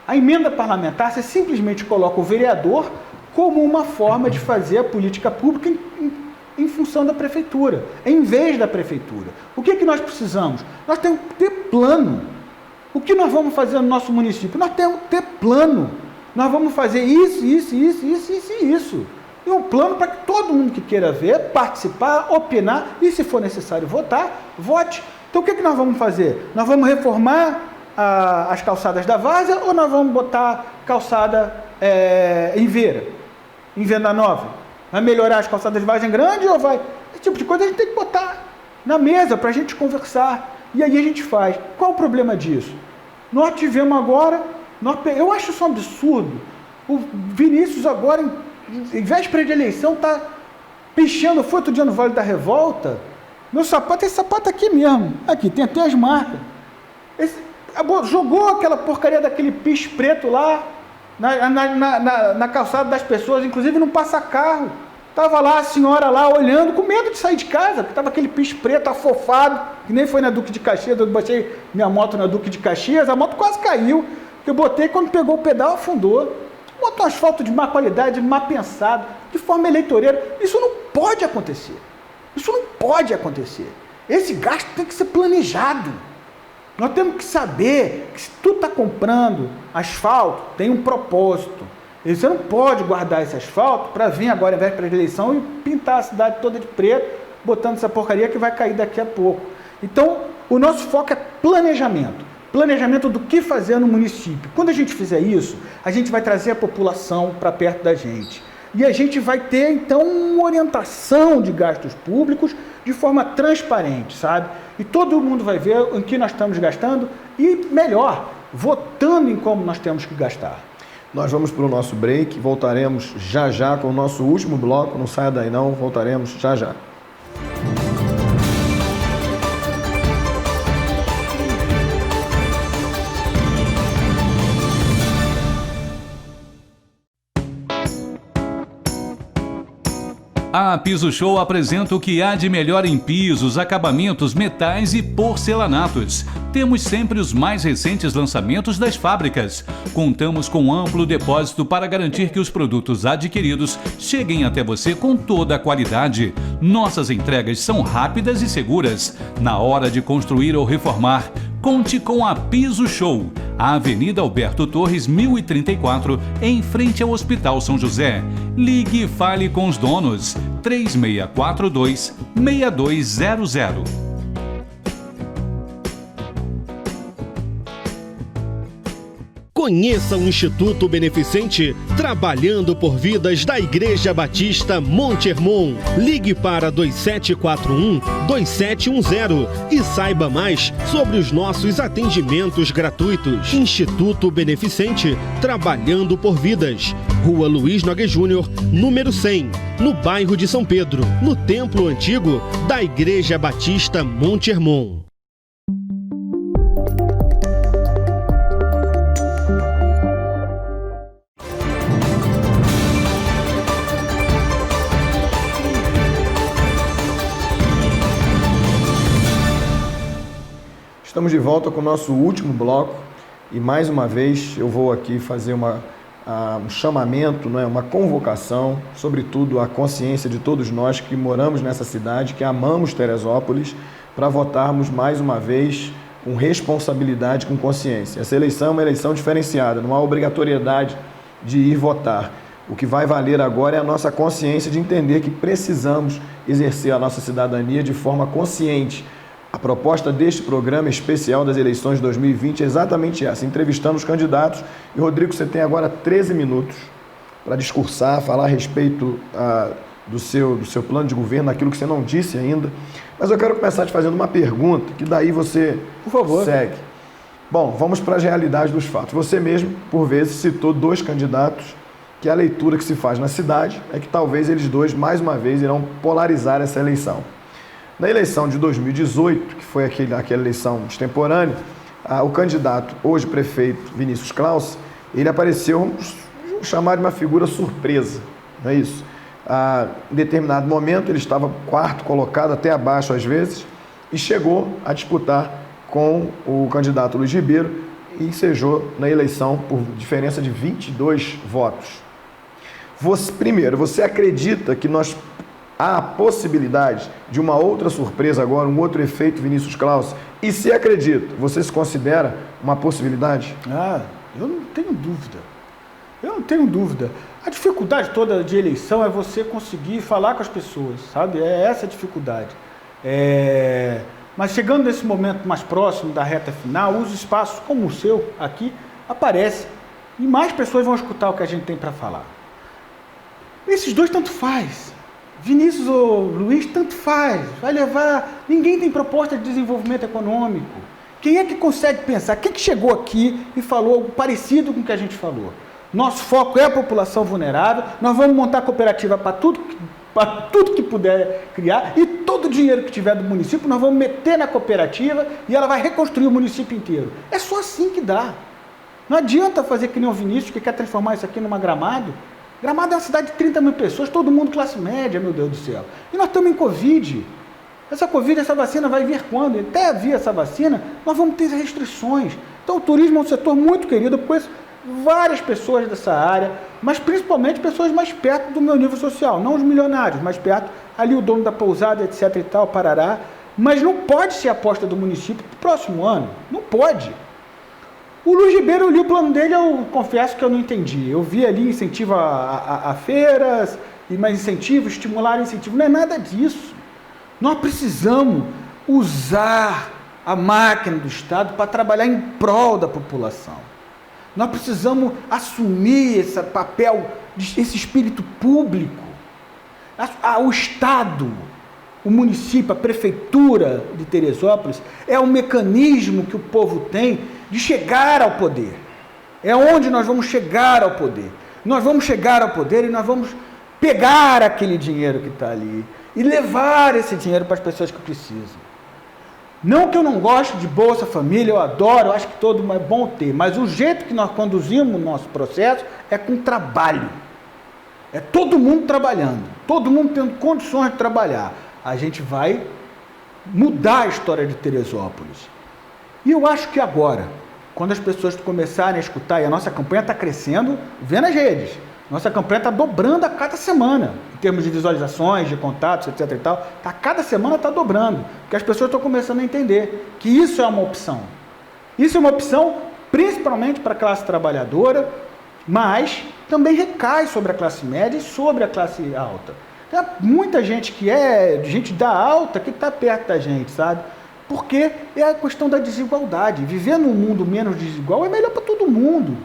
A emenda parlamentar, você simplesmente coloca o vereador como uma forma de fazer a política pública em função da prefeitura, em vez da prefeitura. O que nós precisamos? Nós temos que ter plano. O que nós vamos fazer no nosso município? Nós temos que ter plano. Nós vamos fazer isso. E um plano para que todo mundo que queira ver, participar, opinar e, se for necessário votar, vote. Então, o que nós vamos fazer? Nós vamos reformar as calçadas da Várzea ou nós vamos botar calçada em Venda Nova? Vai melhorar as calçadas de Vargem Grande ou vai... Esse tipo de coisa a gente tem que botar na mesa para a gente conversar. E aí a gente faz. Qual o problema disso? Nós tivemos agora... Eu acho isso um absurdo. O Vinícius agora, em véspera de eleição, está pichando. Foi outro dia no Vale da Revolta. Meu sapato, esse sapato aqui mesmo. Aqui, tem até as marcas. Jogou aquela porcaria daquele piche preto lá na calçada das pessoas, inclusive não passa carro. Estava lá a senhora lá olhando, com medo de sair de casa, porque estava aquele piche preto afofado, que nem foi na Duque de Caxias. Eu botei minha moto na Duque de Caxias, a moto quase caiu. Eu botei, quando pegou o pedal, afundou. Botou um asfalto de má qualidade, mal pensado, de forma eleitoreira. Isso não pode acontecer. Isso não pode acontecer. Esse gasto tem que ser planejado. Nós temos que saber que se tu está comprando asfalto, tem um propósito. E você não pode guardar esse asfalto para vir agora, em véspera de eleição, e pintar a cidade toda de preto, botando essa porcaria que vai cair daqui a pouco. Então, o nosso foco é planejamento. planejamento do que fazer no município. Quando a gente fizer isso, a gente vai trazer a população para perto da gente. E a gente vai ter, então, uma orientação de gastos públicos de forma transparente, sabe? E todo mundo vai ver em que nós estamos gastando e, melhor, votando em como nós temos que gastar. Nós vamos para o nosso break, voltaremos já já com o nosso último bloco. Não saia daí não, voltaremos já já. A Piso Show apresenta o que há de melhor em pisos, acabamentos, metais e porcelanatos. Temos sempre os mais recentes lançamentos das fábricas. Contamos com amplo depósito para garantir que os produtos adquiridos cheguem até você com toda a qualidade. Nossas entregas são rápidas e seguras. Na hora de construir ou reformar, conte com a Piso Show. A Avenida Alberto Torres, 1034, em frente ao Hospital São José. Ligue e fale com os donos. 3642-6200. Conheça o Instituto Beneficente Trabalhando por Vidas da Igreja Batista Monte Hermon. Ligue para 2741-2710 e saiba mais sobre os nossos atendimentos gratuitos. Instituto Beneficente Trabalhando por Vidas. Rua Luís Nogueira Júnior, número 100, no bairro de São Pedro, no Templo Antigo da Igreja Batista Monte Hermon. Estamos de volta com o nosso último bloco e mais uma vez eu vou aqui fazer um chamamento, não é? Uma convocação, sobretudo à consciência de todos nós que moramos nessa cidade, que amamos Teresópolis, para votarmos mais uma vez com responsabilidade, com consciência. Essa eleição é uma eleição diferenciada, não há obrigatoriedade de ir votar. O que vai valer agora é a nossa consciência de entender que precisamos exercer a nossa cidadania de forma consciente. A proposta deste programa especial das eleições de 2020 é exatamente essa, entrevistando os candidatos. E, Rodrigo, você tem agora 13 minutos para discursar, falar a respeito do seu plano de governo, daquilo que você não disse ainda. Mas eu quero começar te fazendo uma pergunta, que daí você, por favor, segue. Bom, vamos para as realidades dos fatos. Você mesmo, por vezes, citou dois candidatos que a leitura que se faz na cidade é que talvez eles dois, mais uma vez, irão polarizar essa eleição. Na eleição de 2018, que foi aquela eleição extemporânea, o candidato, hoje prefeito, Vinícius Claus, ele apareceu, chamado de uma figura surpresa, não é isso? Em determinado momento, ele estava quarto colocado, até abaixo às vezes, e chegou a disputar com o candidato Luiz Ribeiro e ensejou na eleição por diferença de 22 votos. Primeiro, você acredita que há a possibilidade de uma outra surpresa agora, um outro efeito Vinícius Claus? E se acredita, você se considera uma possibilidade? Eu não tenho dúvida. A dificuldade toda de eleição é você conseguir falar com as pessoas, sabe? É essa a dificuldade. Mas chegando nesse momento mais próximo da reta final, os espaços como o seu aqui aparecem e mais pessoas vão escutar o que a gente tem para falar. Esses dois tanto faz. Vinícius ou Luiz, tanto faz, vai levar, ninguém tem proposta de desenvolvimento econômico. Quem é que consegue pensar? Quem que chegou aqui e falou algo parecido com o que a gente falou? Nosso foco é a população vulnerável, nós vamos montar cooperativa para tudo que puder criar e todo o dinheiro que tiver do município nós vamos meter na cooperativa e ela vai reconstruir o município inteiro. É só assim que dá. Não adianta fazer que nem o Vinícius que quer transformar isso aqui numa Gramado. Gramado é uma cidade de 30 mil pessoas, todo mundo classe média, meu Deus do céu. E nós estamos em Covid. Essa vacina vai vir quando? Até vir essa vacina, nós vamos ter restrições. Então o turismo é um setor muito querido, eu conheço várias pessoas dessa área, mas principalmente pessoas mais perto do meu nível social, não os milionários, mais perto, ali o dono da pousada, etc e tal, Parará. Mas não pode ser aposta do município para o próximo ano, não pode. O Luiz Ribeiro, eu li o plano dele, eu confesso que eu não entendi. Eu vi ali incentivo a feiras, e mais estimular incentivo. Não é nada disso. Nós precisamos usar a máquina do Estado para trabalhar em prol da população. Nós precisamos assumir esse papel, esse espírito público. O Estado, o município, a prefeitura de Teresópolis é um mecanismo que o povo tem de chegar ao poder. É onde nós vamos chegar ao poder. Nós vamos chegar ao poder e nós vamos pegar aquele dinheiro que está ali e levar esse dinheiro para as pessoas que precisam. Não que eu não goste de Bolsa Família, eu adoro, eu acho que todo mundo é bom ter, mas o jeito que nós conduzimos o nosso processo é com trabalho. É todo mundo trabalhando, todo mundo tendo condições de trabalhar. A gente vai mudar a história de Teresópolis. E eu acho que agora, quando as pessoas começarem a escutar, e a nossa campanha está crescendo, vê nas redes, nossa campanha está dobrando a cada semana, em termos de visualizações, de contatos, etc. e tal, cada semana está dobrando, porque as pessoas estão começando a entender que isso é uma opção. Isso é uma opção principalmente para a classe trabalhadora, mas também recai sobre a classe média e sobre a classe alta. Tem muita gente que é gente da alta que está perto da gente, sabe? Porque é a questão da desigualdade. Viver num mundo menos desigual é melhor para todo mundo.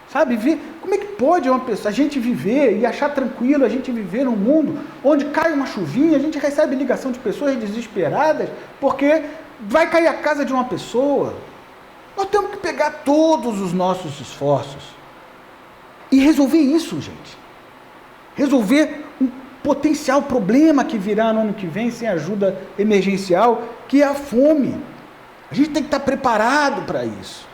Sabe? Como é que pode a gente viver e achar tranquilo, a gente viver num mundo onde cai uma chuvinha, a gente recebe ligação de pessoas desesperadas porque vai cair a casa de uma pessoa. Nós temos que pegar todos os nossos esforços e resolver isso, gente. Resolver um potencial problema que virá no ano que vem sem ajuda emergencial, que é a fome. A gente tem que estar preparado para isso.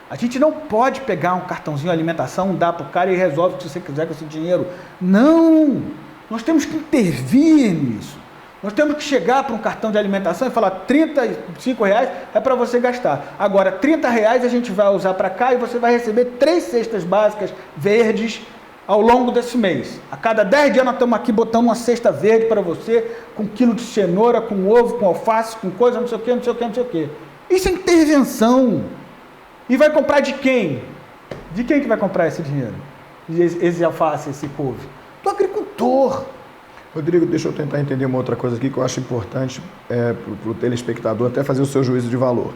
A gente não pode pegar um cartãozinho de alimentação, dar para o cara e resolve o que você quiser com esse dinheiro. Não! Nós temos que intervir nisso. Nós temos que chegar para um cartão de alimentação e falar R$35 é para você gastar. Agora, R$30 a gente vai usar para cá e você vai receber 3 cestas básicas verdes ao longo desse mês. A cada 10 dias nós estamos aqui botando uma cesta verde para você, com 1 quilo de cenoura, com ovo, com alface, com coisa, não sei o quê, não sei o quê, não sei o quê. Isso é intervenção. E vai comprar de quem? De quem que vai comprar esse dinheiro? Esse alface, esse couve? Do agricultor. Rodrigo, deixa eu tentar entender uma outra coisa aqui que eu acho importante para o telespectador até fazer o seu juízo de valor.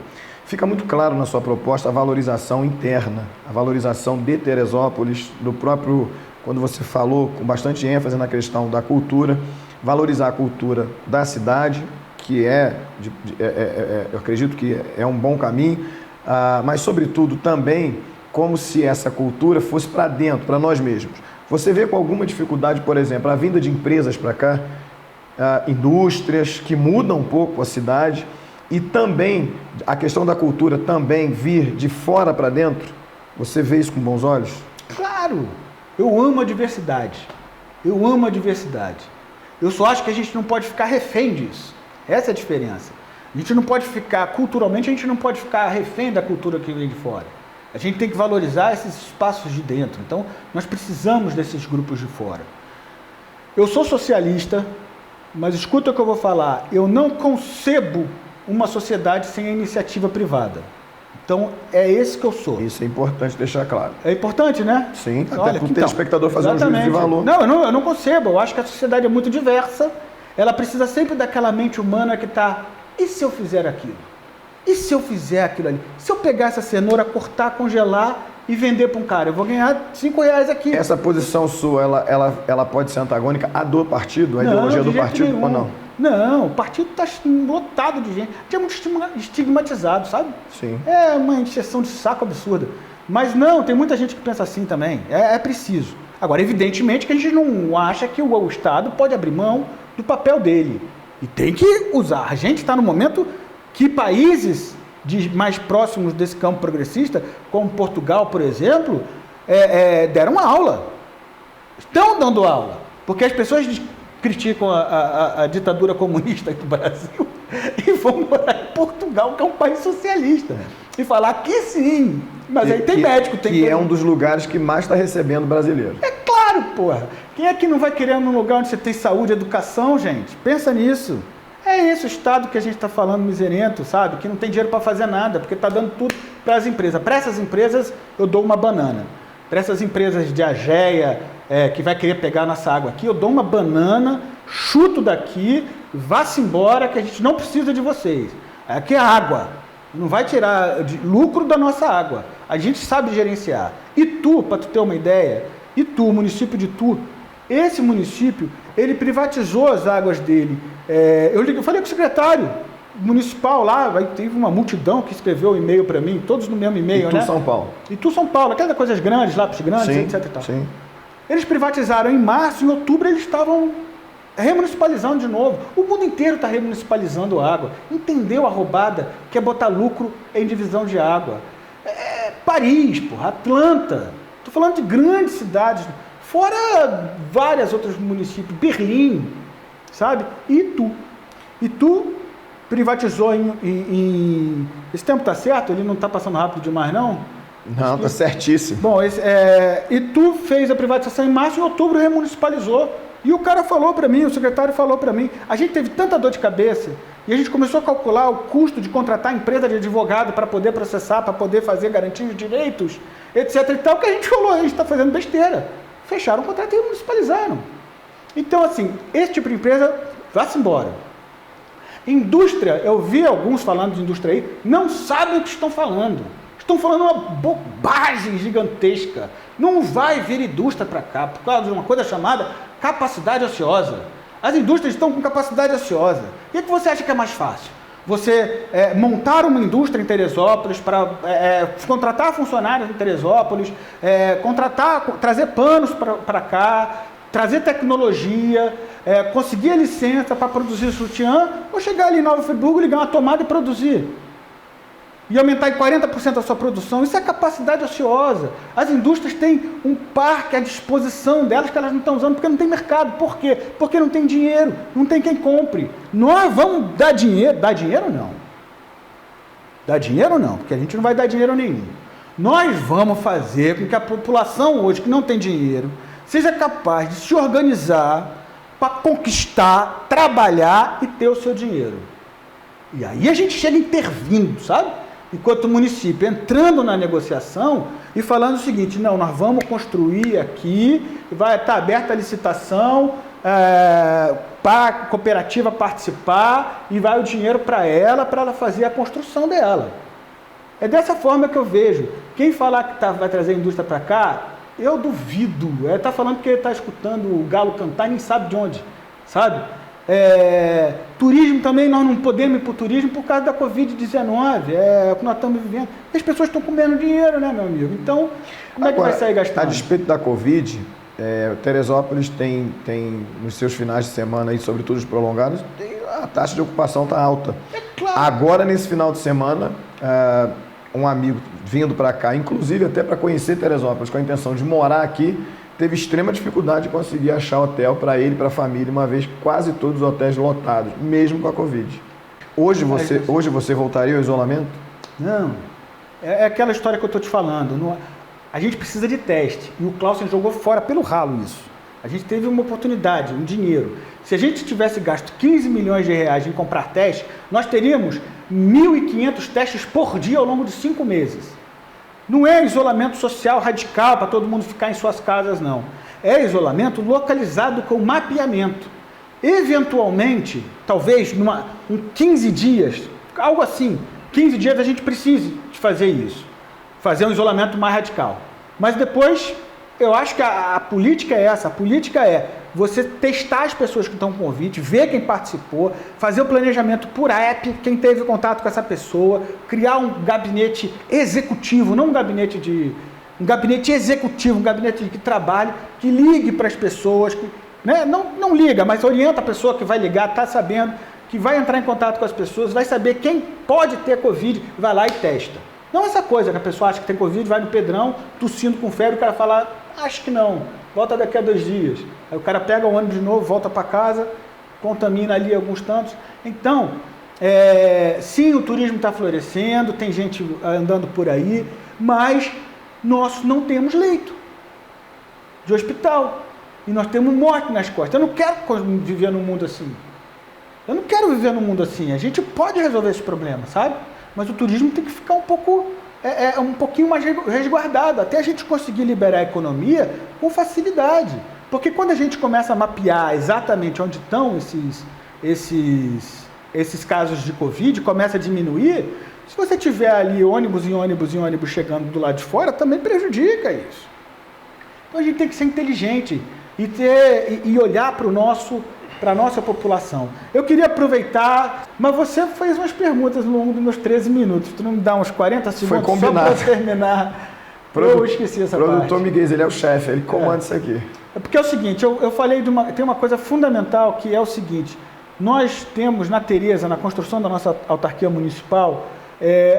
Fica muito claro na sua proposta a valorização interna, a valorização de Teresópolis, do próprio, quando você falou com bastante ênfase na questão da cultura, valorizar a cultura da cidade, que eu acredito que é um bom caminho, mas sobretudo também como se essa cultura fosse para dentro, para nós mesmos. Você vê com alguma dificuldade, por exemplo, a vinda de empresas para cá, indústrias que mudam um pouco a cidade, e também a questão da cultura também vir de fora para dentro? Você vê isso com bons olhos? Claro! Eu amo a diversidade. Eu amo a diversidade. Eu só acho que a gente não pode ficar refém disso. Essa é a diferença. A gente não pode ficar, culturalmente, a gente não pode ficar refém da cultura que vem de fora. A gente tem que valorizar esses espaços de dentro. Então, nós precisamos desses grupos de fora. Eu sou socialista, mas escuta o que eu vou falar. Eu não concebo uma sociedade sem a iniciativa privada. Então, é esse que eu sou. Isso é importante deixar claro. É importante, né? Sim, até para o telespectador fazer um juízo de valor. Não, eu não concebo. Eu acho que a sociedade é muito diversa. Ela precisa sempre daquela mente humana que está... E se eu fizer aquilo? E se eu fizer aquilo ali? Se eu pegar essa cenoura, cortar, congelar e vender para um cara, eu vou ganhar R$5 aqui. Essa posição sua, ela pode ser antagônica à do partido, à ideologia do partido ou não? Não, o partido está lotado de gente. É muito estigmatizado, sabe? Sim. É uma encheção de saco absurda. Mas não, tem muita gente que pensa assim também. É preciso. Agora, evidentemente que a gente não acha que o Estado pode abrir mão do papel dele. E tem que usar. A gente está no momento que países mais próximos desse campo progressista, como Portugal, por exemplo, deram aula. Estão dando aula. Porque as pessoas criticam a ditadura comunista do Brasil e vão morar em Portugal, que é um país socialista. E falar que sim. Mas aí tem médico. Que é um dos lugares que mais está recebendo brasileiro. É claro, porra. Quem é que não vai querer num lugar onde você tem saúde e educação, gente? Pensa nisso. É esse o estado que a gente está falando miserento, sabe? Que não tem dinheiro para fazer nada, porque está dando tudo para as empresas. Para essas empresas, eu dou uma banana. Para essas empresas de Ageia, que vai querer pegar nossa água aqui, eu dou uma banana, chuto daqui, vá-se embora, que a gente não precisa de vocês. Aqui é água. Não vai tirar lucro da nossa água. A gente sabe gerenciar. Itu, para tu ter uma ideia, Itu, o município de Itu, esse município, ele privatizou as águas dele. Eu falei com o secretário municipal lá, teve uma multidão que escreveu um e-mail para mim, todos no mesmo e-mail, Itu, né? São Paulo. Itu, São Paulo, aquelas coisas grandes, lápis grandes, Sim, etc. E tal. sim. Eles privatizaram em março, em outubro eles estavam remunicipalizando de novo. O mundo inteiro está remunicipalizando água. Entendeu a roubada que é botar lucro em divisão de água? Paris, porra, Atlanta. Estou falando de grandes cidades, fora vários outros municípios, Berlim, sabe? E Itu privatizou em... Esse tempo está certo? Ele não está passando rápido demais, não? Não, está certíssimo. Bom, Itu fez a privatização em março e em outubro remunicipalizou. E o cara falou para mim, o secretário falou para mim, a gente teve tanta dor de cabeça e a gente começou a calcular o custo de contratar empresa de advogado para poder processar, para poder fazer garantia de direitos, etc e tal, que a gente falou, a gente está fazendo besteira. Fecharam o contrato e municipalizaram. Então, assim, esse tipo de empresa, vá-se embora. Indústria, eu vi alguns falando de indústria aí, não sabem o que estão falando. Estão falando uma bobagem gigantesca. Não vai vir indústria para cá, por causa de uma coisa chamada capacidade ociosa. As indústrias estão com capacidade ociosa. E o que você acha que é mais fácil? Você montar uma indústria em Teresópolis, para contratar funcionários em Teresópolis, trazer panos para cá, trazer tecnologia, conseguir a licença para produzir sutiã, ou chegar ali em Nova Friburgo, ligar uma tomada e produzir. E aumentar em 40% a sua produção. Isso é capacidade ociosa. As indústrias têm um parque à disposição delas que elas não estão usando porque não tem mercado. Por quê? Porque não tem dinheiro, não tem quem compre. Nós vamos dar dinheiro? Dar dinheiro não. Dar dinheiro não, porque a gente não vai dar dinheiro nenhum. Nós vamos fazer com que a população hoje que não tem dinheiro seja capaz de se organizar para conquistar, trabalhar e ter o seu dinheiro. E aí a gente chega intervindo, sabe? Enquanto o município entrando na negociação e falando o seguinte, não, nós vamos construir aqui, vai estar aberta a licitação para a cooperativa participar e vai o dinheiro para ela fazer a construção dela. É dessa forma que eu vejo. Quem falar que vai trazer a indústria para cá, eu duvido. Está falando que ele está escutando o galo cantar e nem sabe de onde, sabe? Turismo também, nós não podemos ir para o turismo por causa da Covid-19, o que nós estamos vivendo. As pessoas estão comendo dinheiro, né, meu amigo? Então, como é que vai sair gastando? A despeito da Covid, Teresópolis tem nos seus finais de semana, aí, sobretudo os prolongados, a taxa de ocupação está alta. Claro. Agora, nesse final de semana, um amigo vindo para cá, inclusive até para conhecer Teresópolis, com a intenção de morar aqui, teve extrema dificuldade de conseguir achar hotel para ele e para a família, uma vez quase todos os hotéis lotados, mesmo com a Covid. Hoje você voltaria ao isolamento? Não. É aquela história que eu estou te falando. A gente precisa de teste. E o Clausen jogou fora pelo ralo isso. A gente teve uma oportunidade, um dinheiro. Se a gente tivesse gasto 15 milhões de reais em comprar testes, nós teríamos 1.500 testes por dia ao longo de 5 meses. Não é isolamento social radical para todo mundo ficar em suas casas, não. É isolamento localizado com mapeamento. Eventualmente, talvez, em 15 dias, algo assim, 15 dias a gente precise de fazer isso. Fazer um isolamento mais radical. Mas depois, eu acho que a política é essa. A política é você testar as pessoas que estão com Covid, ver quem participou, fazer o planejamento por app, quem teve contato com essa pessoa, criar um gabinete executivo, não um gabinete executivo, um gabinete que trabalhe, que ligue para as pessoas, né? Não liga, mas orienta a pessoa que vai ligar, está sabendo, que vai entrar em contato com as pessoas, vai saber quem pode ter Covid, vai lá e testa. Não essa coisa que a pessoa acha que tem Covid, vai no Pedrão, tossindo com febre, o cara fala, acho que não, volta daqui a 2 dias. Aí o cara pega o ônibus de novo, volta para casa, contamina ali alguns tantos. Então, sim, o turismo está florescendo, tem gente andando por aí, mas nós não temos leito de hospital. E nós temos morte nas costas. Eu não quero viver num mundo assim. Eu não quero viver num mundo assim. A gente pode resolver esse problema, sabe? Mas o turismo tem que ficar um pouquinho mais resguardado, até a gente conseguir liberar a economia com facilidade. Porque quando a gente começa a mapear exatamente onde estão esses casos de Covid, começa a diminuir, Se você tiver ali ônibus em ônibus em ônibus chegando do lado de fora, também prejudica isso. Então a gente tem que ser inteligente e olhar para a nossa população. Eu queria aproveitar, mas você fez umas perguntas ao longo dos meus 13 minutos. Tu não me dá uns 40 segundos Foi combinado. só para terminar? Eu esqueci essa parte. Produtor Miguel, ele é o chefe, ele comanda isso aqui. É porque é o seguinte, eu falei tem uma coisa fundamental que é o seguinte, nós temos na Tereza, na construção da nossa autarquia municipal,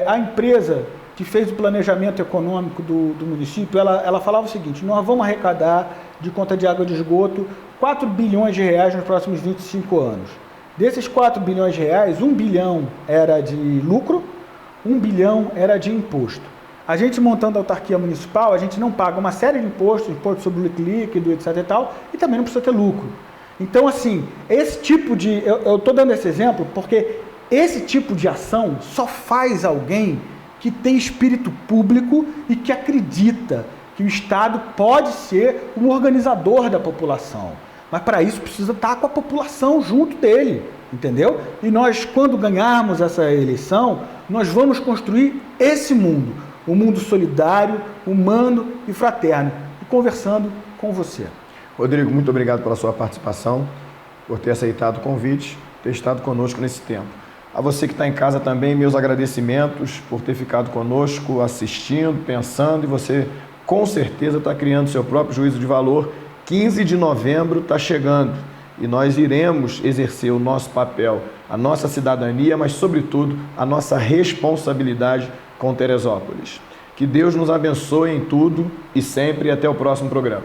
a empresa que fez o planejamento econômico do município, ela falava o seguinte, nós vamos arrecadar de conta de água de esgoto 4 bilhões de reais nos próximos 25 anos. Desses 4 bilhões de reais, 1 bilhão era de lucro, 1 bilhão era de imposto. A gente montando a autarquia municipal, a gente não paga uma série de impostos, imposto sobre o líquido, etc e tal, e também não precisa ter lucro. Então, assim, esse tipo de... Eu estou dando esse exemplo porque esse tipo de ação só faz alguém que tem espírito público e que acredita que o Estado pode ser um organizador da população. Mas para isso precisa estar com a população junto dele, entendeu? E nós, quando ganharmos essa eleição, nós vamos construir esse mundo. Um mundo solidário, humano e fraterno. E conversando com você. Rodrigo, muito obrigado pela sua participação, por ter aceitado o convite, ter estado conosco nesse tempo. A você que está em casa também, meus agradecimentos por ter ficado conosco, assistindo, pensando, e você com certeza está criando seu próprio juízo de valor. 15 de novembro está chegando e nós iremos exercer o nosso papel, a nossa cidadania, mas sobretudo a nossa responsabilidade com Teresópolis. Que Deus nos abençoe em tudo e sempre, e até o próximo programa.